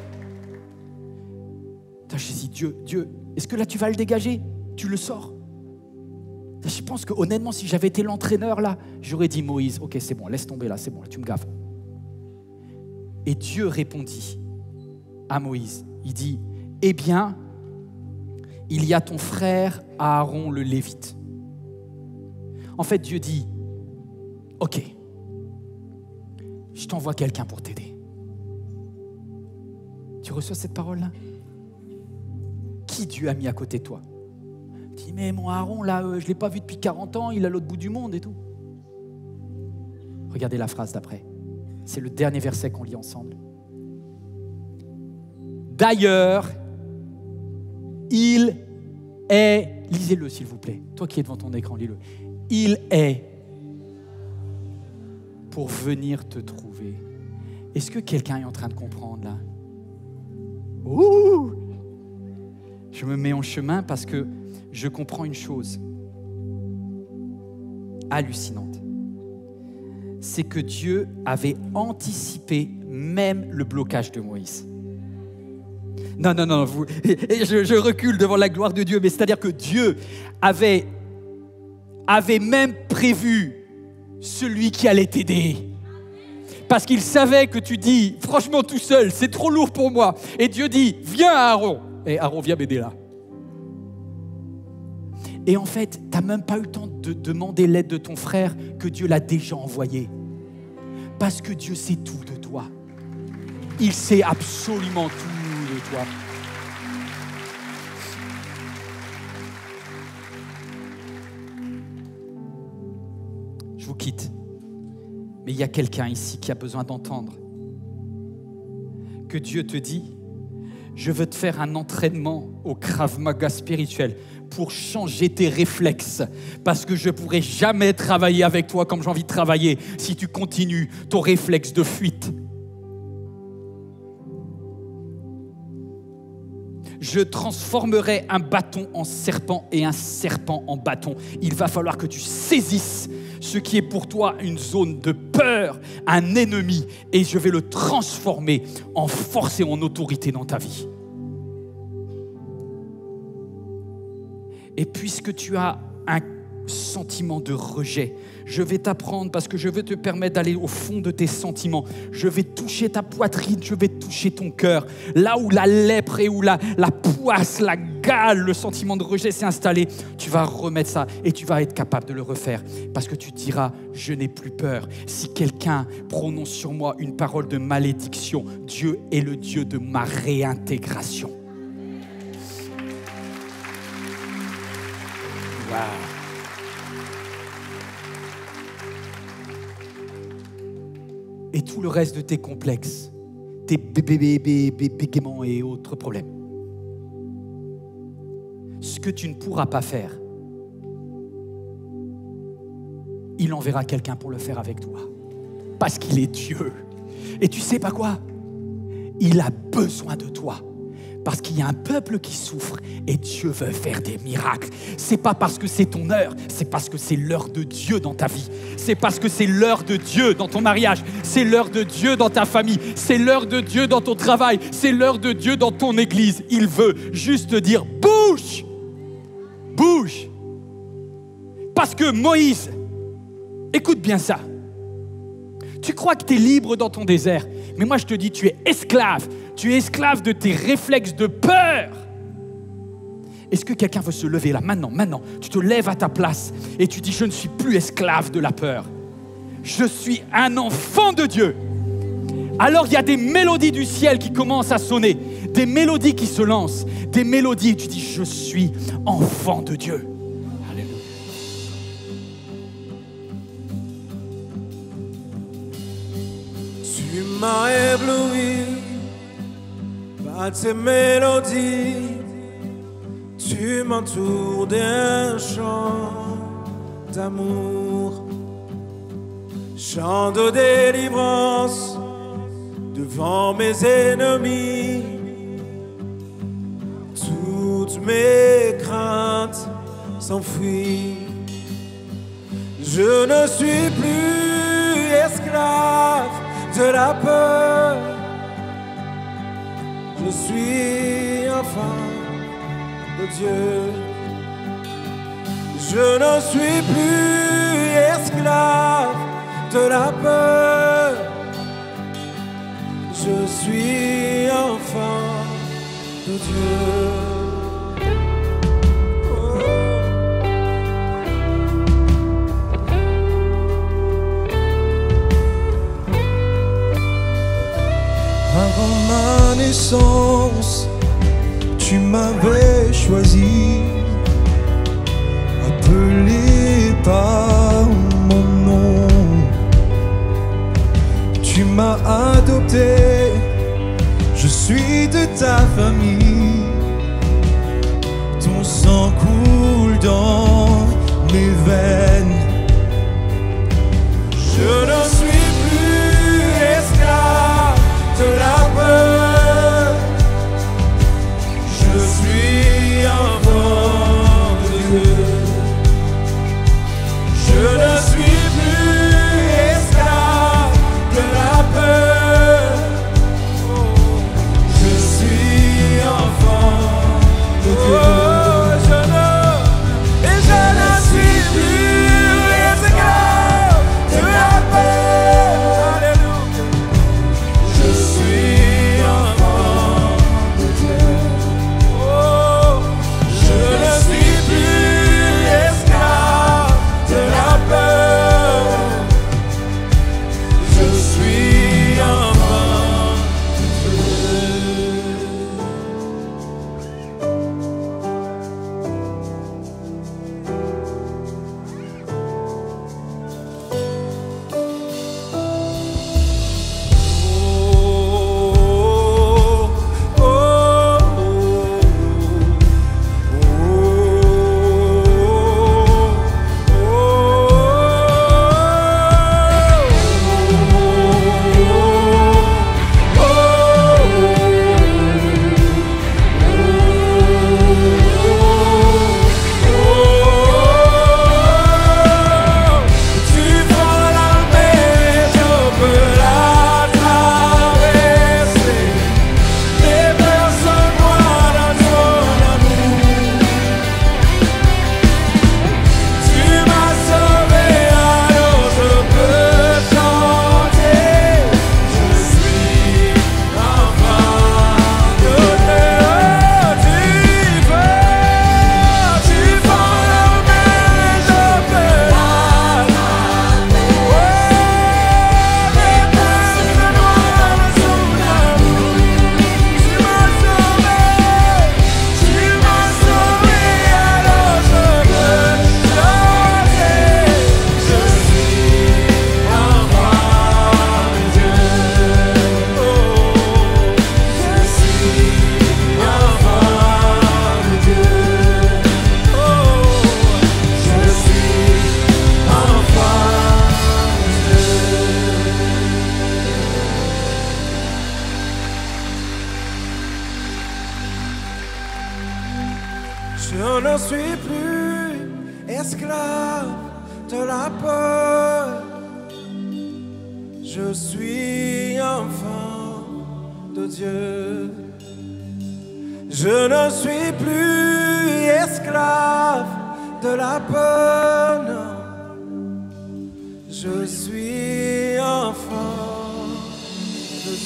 Je dis, Dieu, est-ce que là tu vas le dégager? Tu le sors? Je pense que honnêtement, si j'avais été l'entraîneur là, j'aurais dit Moïse, ok, c'est bon, laisse tomber là, c'est bon, là, tu me gaves. Et Dieu répondit à Moïse, il dit, eh bien, il y a ton frère Aaron le Lévite. En fait, Dieu dit, ok, je t'envoie quelqu'un pour t'aider. Tu reçois cette parole-là? Qui Dieu a mis à côté de toi? Tu dis, mais mon Aaron, là, je ne l'ai pas vu depuis 40 ans, il est à l'autre bout du monde et tout. Regardez la phrase d'après. C'est le dernier verset qu'on lit ensemble. D'ailleurs, il est... Lisez-le, s'il vous plaît. Toi qui es devant ton écran, lis-le. Il est pour venir te trouver. Est-ce que quelqu'un est en train de comprendre, là? Ouh! Je me mets en chemin parce que je comprends une chose hallucinante. C'est que Dieu avait anticipé même le blocage de Moïse. Non, je recule devant la gloire de Dieu, mais c'est-à-dire que Dieu avait même prévu celui qui allait t'aider. Parce qu'il savait que tu dis, franchement tout seul, c'est trop lourd pour moi. Et Dieu dit, viens Aaron. Et Aaron, viens m'aider là. Et en fait, tu n'as même pas eu le temps de demander l'aide de ton frère que Dieu l'a déjà envoyé. Parce que Dieu sait tout de toi. Il sait absolument tout de toi. Je vous quitte. Mais il y a quelqu'un ici qui a besoin d'entendre que Dieu te dit, je veux te faire un entraînement au Krav Maga spirituel pour changer tes réflexes. Parce que je ne pourrai jamais travailler avec toi comme j'ai envie de travailler si tu continues ton réflexe de fuite. Je transformerai un bâton en serpent et un serpent en bâton. Il va falloir que tu saisisses ce qui est pour toi une zone de peur, un ennemi, et je vais le transformer en force et en autorité dans ta vie. Et puisque tu as un sentiment de rejet, je vais t'apprendre parce que je veux te permettre d'aller au fond de tes sentiments. Je vais toucher ta poitrine, je vais toucher ton cœur. Là où la lèpre et où la poisse, la gale, le sentiment de rejet s'est installé, tu vas remettre ça et tu vas être capable de le refaire. Parce que tu diras, je n'ai plus peur. Si quelqu'un prononce sur moi une parole de malédiction, Dieu est le Dieu de ma réintégration. Wow. Et tout le reste de tes complexes, tes bégaiements et autres problèmes. Ce que tu ne pourras pas faire, il enverra quelqu'un pour le faire avec toi. Parce qu'il est Dieu. Et tu sais pas quoi? Il a besoin de toi. Parce qu'il y a un peuple qui souffre et Dieu veut faire des miracles. C'est pas parce que c'est ton heure, c'est parce que c'est l'heure de Dieu dans ta vie. C'est parce que c'est l'heure de Dieu dans ton mariage. C'est l'heure de Dieu dans ta famille. C'est l'heure de Dieu dans ton travail. C'est l'heure de Dieu dans ton église. Il veut juste te dire bouge! Bouge! Parce que Moïse, écoute bien ça. Tu crois que tu es libre dans ton désert, mais moi je te dis, tu es esclave. Tu es esclave de tes réflexes de peur. Est-ce que quelqu'un veut se lever là, maintenant? Tu te lèves à ta place et tu dis, je ne suis plus esclave de la peur. Je suis un enfant de Dieu. Alors il y a des mélodies du ciel qui commencent à sonner, des mélodies qui se lancent, des mélodies et tu dis, je suis enfant de Dieu. Alléluia. Tu m'as ébloui par tes mélodies, tu m'entoures d'un chant d'amour, chant de délivrance devant mes ennemis. Toutes mes craintes s'enfuient. Je ne suis plus esclave de la peur. Je suis enfant de Dieu. Je ne suis plus esclave de la peur. Je suis enfant de Dieu. Avant ma naissance, tu m'avais choisi, appelé par mon nom. Tu m'as adopté, je suis de ta famille. Ton sang coule dans mes veines. Je ne suis plus esclave de la peur. Je suis enfant de Dieu. Je ne suis plus esclave de la peur. Je suis enfant de Dieu. Je ne suis plus ne suis plus esclave de la peur. Je suis enfant de Dieu. Je ne suis plus esclave de la peur, non. Je suis enfant de Dieu.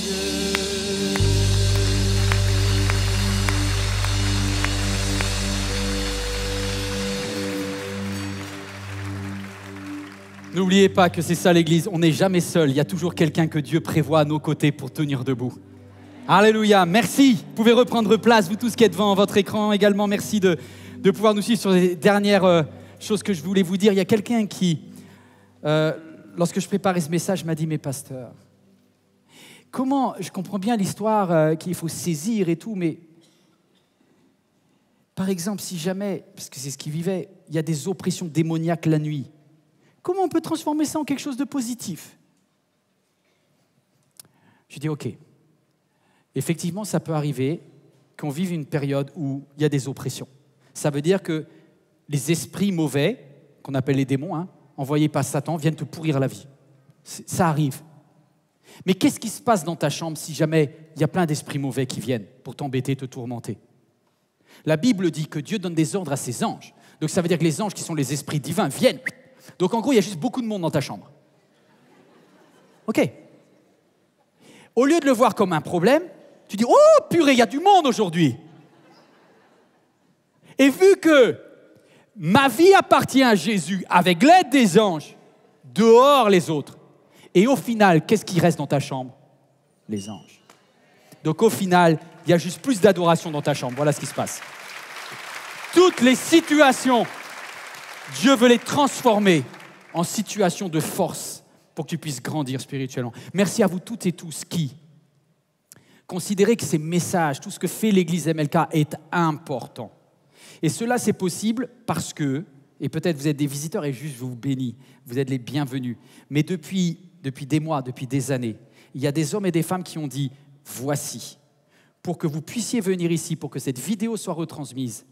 N'oubliez pas que c'est ça l'Église, on n'est jamais seul, il y a toujours quelqu'un que Dieu prévoit à nos côtés pour tenir debout. Alléluia, merci. Vous pouvez reprendre place, vous tous qui êtes devant votre écran également. Merci de pouvoir nous suivre sur les dernières choses que je voulais vous dire. Il y a quelqu'un qui, lorsque je préparais ce message, m'a dit « Mais pasteur, comment, je comprends bien l'histoire qu'il faut saisir et tout, mais par exemple, si jamais, parce que c'est ce qu'il vivait, il y a des oppressions démoniaques la nuit, comment on peut transformer ça en quelque chose de positif ?» Je dis « Ok. » Effectivement, ça peut arriver qu'on vive une période où il y a des oppressions. Ça veut dire que les esprits mauvais, qu'on appelle les démons, envoyés par Satan, viennent te pourrir la vie. Ça arrive. Mais qu'est-ce qui se passe dans ta chambre si jamais il y a plein d'esprits mauvais qui viennent pour t'embêter, te tourmenter? La Bible dit que Dieu donne des ordres à ses anges. Donc ça veut dire que les anges, qui sont les esprits divins, viennent. Donc en gros, il y a juste beaucoup de monde dans ta chambre. OK. Au lieu de le voir comme un problème, tu dis « Oh, purée, il y a du monde aujourd'hui !» Et vu que ma vie appartient à Jésus avec l'aide des anges, dehors les autres, et au final, qu'est-ce qui reste dans ta chambre? Les anges. Donc au final, il y a juste plus d'adoration dans ta chambre. Voilà ce qui se passe. Toutes les situations, Dieu veut les transformer en situations de force pour que tu puisses grandir spirituellement. Merci à vous toutes et tous qui considérez que ces messages, tout ce que fait l'Église MLK est important. Et cela, c'est possible parce que, et peut-être vous êtes des visiteurs et juste je vous bénis, vous êtes les bienvenus, mais depuis des mois, depuis des années, il y a des hommes et des femmes qui ont dit « Voici », pour que vous puissiez venir ici, pour que cette vidéo soit retransmise.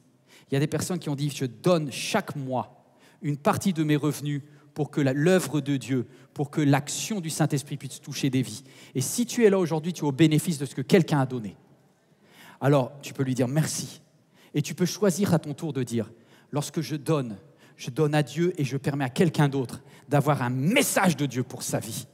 Il y a des personnes qui ont dit « Je donne chaque mois une partie de mes revenus pour que l'œuvre de Dieu, pour que l'action du Saint-Esprit puisse toucher des vies. » Et si tu es là aujourd'hui, tu es au bénéfice de ce que quelqu'un a donné. Alors, tu peux lui dire merci. Et tu peux choisir à ton tour de dire, lorsque je donne à Dieu et je permets à quelqu'un d'autre d'avoir un message de Dieu pour sa vie.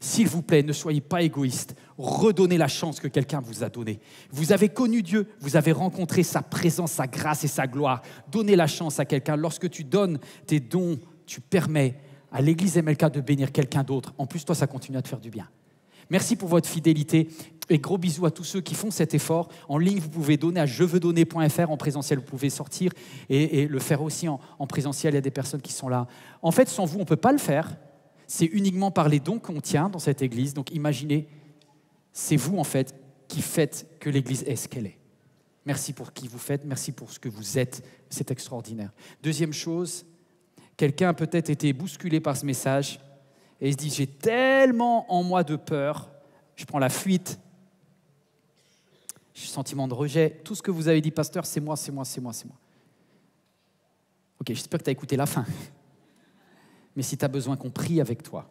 S'il vous plaît, ne soyez pas égoïste. Redonnez la chance que quelqu'un vous a donnée. Vous avez connu Dieu, vous avez rencontré sa présence, sa grâce et sa gloire. Donnez la chance à quelqu'un. Lorsque tu donnes tes dons, tu permets à l'Église MLK de bénir quelqu'un d'autre. En plus, toi, ça continue à te faire du bien. Merci pour votre fidélité et gros bisous à tous ceux qui font cet effort. En ligne, vous pouvez donner à jeveusdonner.fr. En présentiel, vous pouvez sortir et le faire aussi en présentiel. Il y a des personnes qui sont là. En fait, sans vous, on ne peut pas le faire. C'est uniquement par les dons qu'on tient dans cette Église. Donc imaginez, c'est vous en fait qui faites que l'Église est ce qu'elle est. Merci pour qui vous faites, merci pour ce que vous êtes. C'est extraordinaire. Deuxième chose, quelqu'un a peut-être été bousculé par ce message et il se dit, j'ai tellement en moi de peur, je prends la fuite, j'ai le sentiment de rejet. Tout ce que vous avez dit, pasteur, c'est moi. Ok, j'espère que tu as écouté la fin. Mais si tu as besoin qu'on prie avec toi,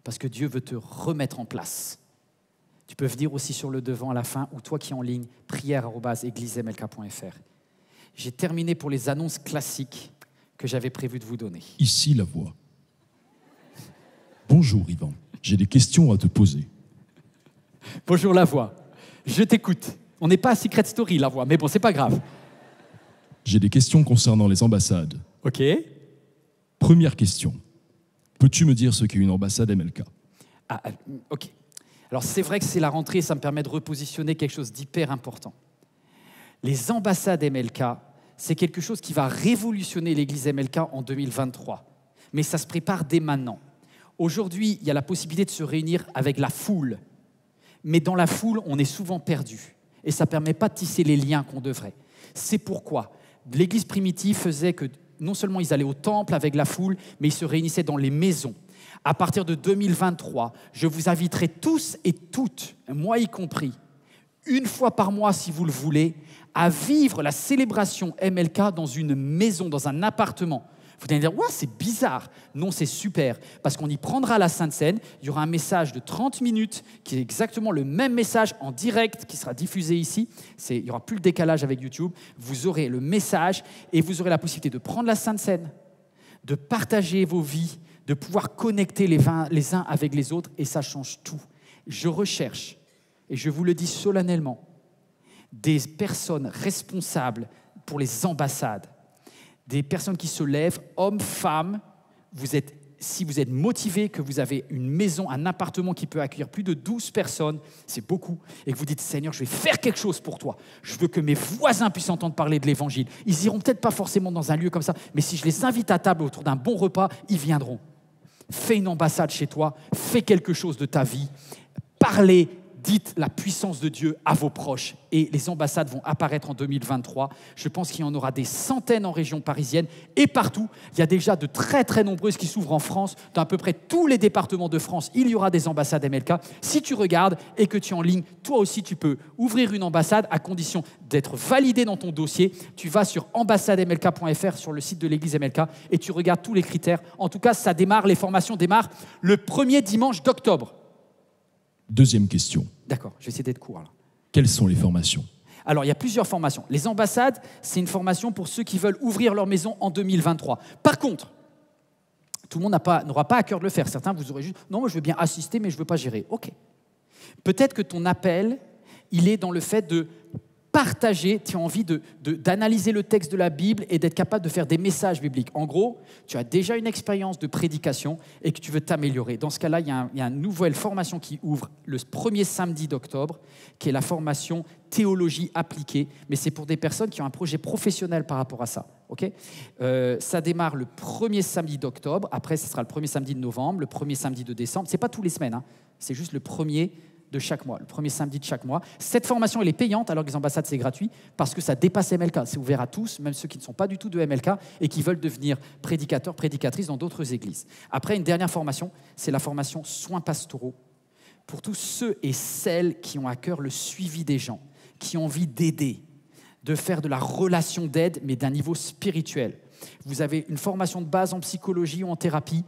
parce que Dieu veut te remettre en place, tu peux venir aussi sur le devant à la fin, ou toi qui es en ligne, prière@églisemlk.fr. J'ai terminé pour les annonces classiques que j'avais prévu de vous donner. Ici la voix. Bonjour Yvan, j'ai des questions à te poser. Bonjour la voix, je t'écoute. On n'est pas à Secret Story la voix, mais bon, c'est pas grave. J'ai des questions concernant les ambassades. Ok. Première question. Peux-tu me dire ce qu'est une ambassade MLK? Ok. Alors c'est vrai que c'est la rentrée, ça me permet de repositionner quelque chose d'hyper important. Les ambassades MLK, c'est quelque chose qui va révolutionner l'Église MLK en 2023. Mais ça se prépare dès maintenant. Aujourd'hui, il y a la possibilité de se réunir avec la foule. Mais dans la foule, on est souvent perdu. Et ça ne permet pas de tisser les liens qu'on devrait. C'est pourquoi l'Église primitive faisait que non seulement ils allaient au temple avec la foule, mais ils se réunissaient dans les maisons. À partir de 2023, je vous inviterai tous et toutes, moi y compris, une fois par mois si vous le voulez, à vivre la célébration MLK dans une maison, dans un appartement. Vous allez dire, ouais, c'est bizarre. Non, c'est super, parce qu'on y prendra la Sainte Seine. Il y aura un message de 30 minutes qui est exactement le même message en direct qui sera diffusé ici. Il n'y aura plus le décalage avec YouTube. Vous aurez le message et vous aurez la possibilité de prendre la Sainte Seine, de partager vos vies, de pouvoir connecter les uns avec les autres, et ça change tout. Je recherche, et je vous le dis solennellement, des personnes responsables pour les ambassades, des personnes qui se lèvent, hommes, femmes. Si vous êtes motivés, que vous avez une maison, un appartement qui peut accueillir plus de 12 personnes, c'est beaucoup, et que vous dites, Seigneur, je vais faire quelque chose pour toi. Je veux que mes voisins puissent entendre parler de l'Évangile. Ils iront peut-être pas forcément dans un lieu comme ça, mais si je les invite à table autour d'un bon repas, ils viendront. Fais une ambassade chez toi, fais quelque chose de ta vie, parlez, dites la puissance de Dieu à vos proches, et les ambassades vont apparaître en 2023. Je pense qu'il y en aura des centaines en région parisienne et partout. Il y a déjà de très très nombreuses qui s'ouvrent en France. Dans à peu près tous les départements de France, il y aura des ambassades MLK. Si tu regardes et que tu es en ligne, toi aussi tu peux ouvrir une ambassade à condition d'être validé dans ton dossier. Tu vas sur ambassademlk.fr sur le site de l'église MLK et tu regardes tous les critères. En tout cas, les formations démarrent le premier dimanche d'octobre. Deuxième question. D'accord, je vais essayer d'être court là. Quelles sont les formations ? Alors, il y a plusieurs formations. Les ambassades, c'est une formation pour ceux qui veulent ouvrir leur maison en 2023. Par contre, tout le monde n'aura pas à cœur de le faire. Certains, vous aurez juste « Non, moi, je veux bien assister, mais je ne veux pas gérer. » OK. Peut-être que ton appel, il est dans le fait de partager, tu as envie d'analyser le texte de la Bible et d'être capable de faire des messages bibliques. En gros, tu as déjà une expérience de prédication et que tu veux t'améliorer. Dans ce cas-là, il y a une nouvelle formation qui ouvre le premier samedi d'octobre, qui est la formation théologie appliquée, mais c'est pour des personnes qui ont un projet professionnel par rapport à ça. Okay, ça démarre le premier samedi d'octobre, après ce sera le premier samedi de novembre, le premier samedi de décembre. Ce n'est pas tous les semaines, hein. C'est juste le premier de chaque mois, le premier samedi de chaque mois. Cette formation, elle est payante, alors que les ambassades, c'est gratuit, parce que ça dépasse MLK. C'est ouvert à tous, même ceux qui ne sont pas du tout de MLK et qui veulent devenir prédicateurs, prédicatrices dans d'autres églises. Après, une dernière formation, c'est la formation soins pastoraux, pour tous ceux et celles qui ont à cœur le suivi des gens, qui ont envie d'aider, de faire de la relation d'aide, mais d'un niveau spirituel. Vous avez une formation de base en psychologie ou en thérapie,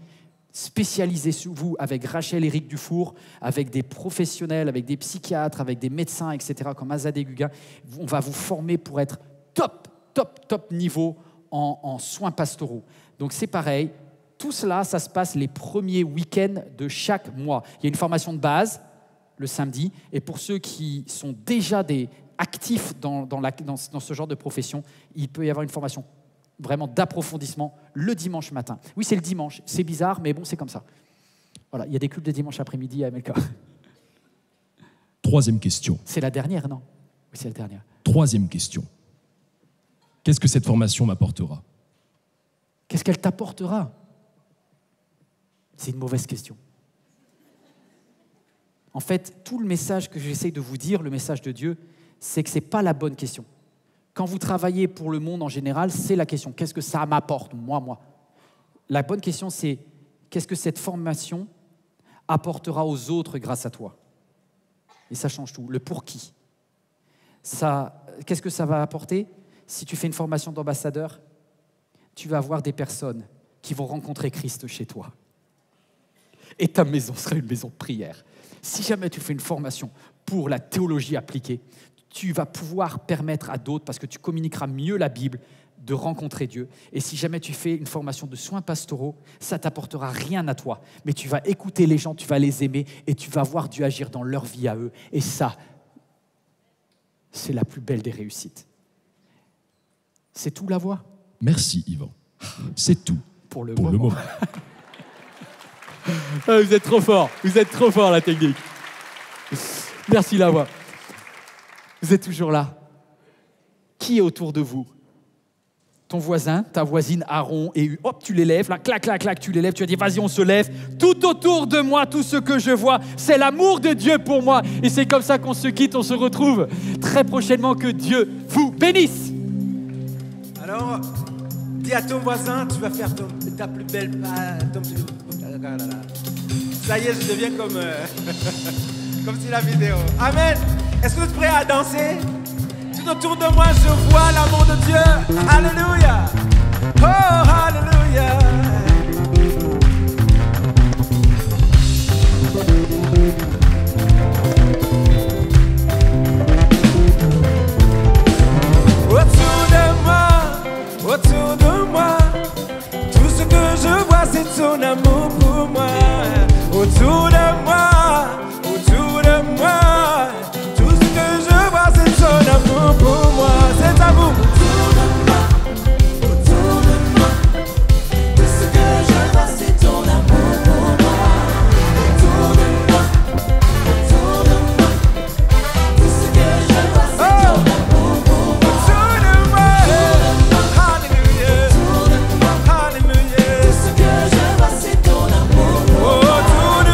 spécialisé sur vous avec Rachel Éric Dufour, avec des professionnels, avec des psychiatres, avec des médecins, etc., comme Azadeh Guga. On va vous former pour être top niveau en soins pastoraux. Donc c'est pareil, tout cela, ça se passe les premiers week-ends de chaque mois. Il y a une formation de base le samedi, et pour ceux qui sont déjà actifs dans ce genre de profession, il peut y avoir une formation vraiment d'approfondissement le dimanche matin. Oui, c'est le dimanche. C'est bizarre, mais bon, c'est comme ça. Voilà, il y a des cultes de dimanche après-midi à MLK. Troisième question. C'est la dernière, non? Oui, c'est la dernière. Troisième question. Qu'est-ce que cette formation m'apportera? Qu'est-ce qu'elle t'apportera? C'est une mauvaise question. En fait, tout le message que j'essaye de vous dire, le message de Dieu, c'est que ce n'est pas la bonne question. Quand vous travaillez pour le monde en général, c'est la question. Qu'est-ce que ça m'apporte, moi? La bonne question, c'est qu'est-ce que cette formation apportera aux autres grâce à toi? Et ça change tout. Le pour qui? Qu'est-ce que ça va apporter? Si tu fais une formation d'ambassadeur, tu vas avoir des personnes qui vont rencontrer Christ chez toi. Et ta maison sera une maison de prière. Si jamais tu fais une formation pour la théologie appliquée, tu vas pouvoir permettre à d'autres, parce que tu communiqueras mieux la Bible, de rencontrer Dieu. Et si jamais tu fais une formation de soins pastoraux, ça ne t'apportera rien à toi. Mais tu vas écouter les gens, tu vas les aimer et tu vas voir Dieu agir dans leur vie à eux. Et ça, c'est la plus belle des réussites. C'est tout la voix. Merci Yvan. C'est tout pour le moment. Vous êtes trop fort la technique. Merci la voix. Vous êtes toujours là. Qui est autour de vous? Ton voisin, ta voisine, Aaron et U. Hop, tu les lèves, là, clac, clac, clac, tu les lèves. Tu as dit, vas-y, on se lève. Tout autour de moi, tout ce que je vois, c'est l'amour de Dieu pour moi. Et c'est comme ça qu'on se quitte, on se retrouve très prochainement. Que Dieu vous bénisse. Alors, dis à ton voisin, tu vas faire ta plus belle... Ça y est, je deviens comme si la vidéo. Amen. Est-ce que vous êtes prêts à danser? Tu personnes autour de moi, je vois l'amour de Dieu. Alléluia. Oh, alléluia. Autour de moi, tout ce que je vois, c'est ton amour pour moi. Autour de moi, tout ce que je vois, c'est ton amour pour moi. C'est à vous. Autour de moi, tout ce que je vois, c'est ton amour pour moi. Autour de moi, tout ce que je vois, c'est ton amour pour moi. Autour de moi, hallelujah, hallelujah. Tout ce que je vois, c'est ton amour pour moi. Autour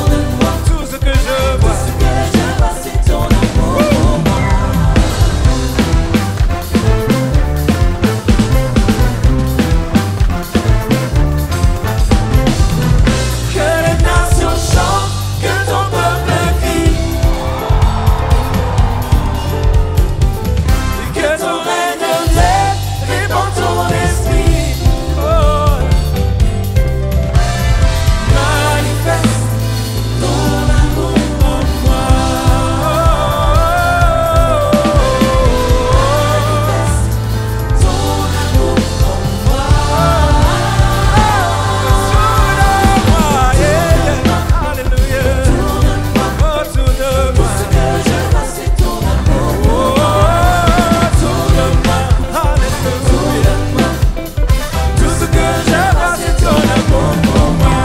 de moi, tout ce que je vois, c'est ton amour pour moi. Que les nations chantent, que ton peuple crie, et que ton règne vienne, répand ton esprit. Oh, manifeste ton amour en moi. Manifeste ton amour en moi. Tout ce que je vois, c'est ton amour pour moi.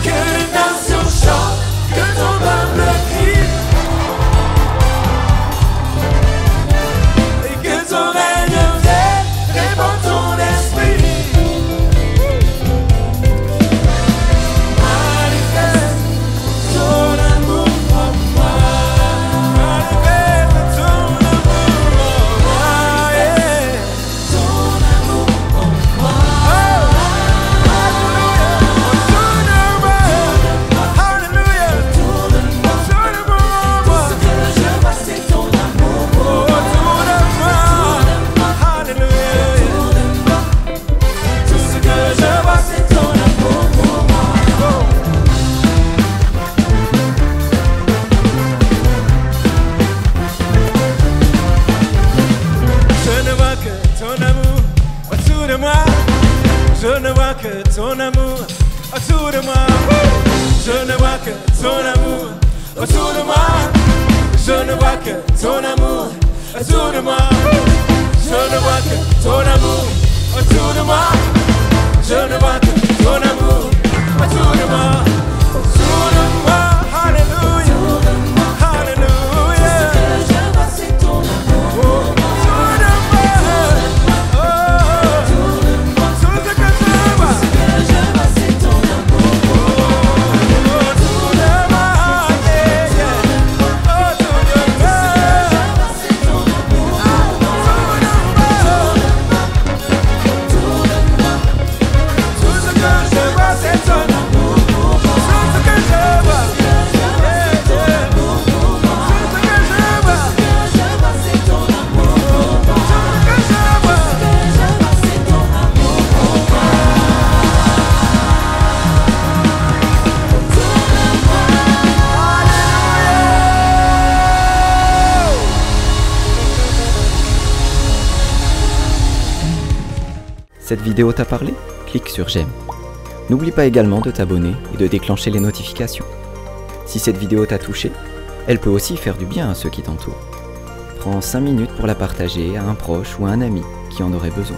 Que les nations chantent, que ton peuple crie, et que ton règne vienne, répand ton esprit. Manifeste ton amour en moi. Manifeste ton amour en moi. Ton amour en moi. Alléluia. Autour de moi, tout ce que je vois, c'est ton amour pour moi. Autour de moi, alléluia. Tout ce que je vois, c'est ton amour pour moi. Je ne vois que ton amour autour de moi. Je ne vois que ton amour autour de moi. Je ne vois que ton amour autour de moi. Je ne vois que ton amour autour de moi. Je ne vois que ton amour autour de moi. Je ne vois que ton amour autour de moi. Autour de moi, alléluia, alléluia. Tout ce que je vois, c'est ton amour. Autour de moi, tout ce que je vois, c'est ton amour. Autour de moi, yeah, yeah. Autour de moi, c'est ton amour. Autour de moi, tout ce que je vois, c'est ton amour. Tout ce que je vois, yeah, yeah. Tout ce que je vois, c'est ton amour. Tout ce que je vois, c'est ton amour pour moi. Cette vidéo t'a parlé? Clique sur j'aime. N'oublie pas également de t'abonner et de déclencher les notifications. Si cette vidéo t'a touché, elle peut aussi faire du bien à ceux qui t'entourent. Prends 5 minutes pour la partager à un proche ou à un ami qui en aurait besoin.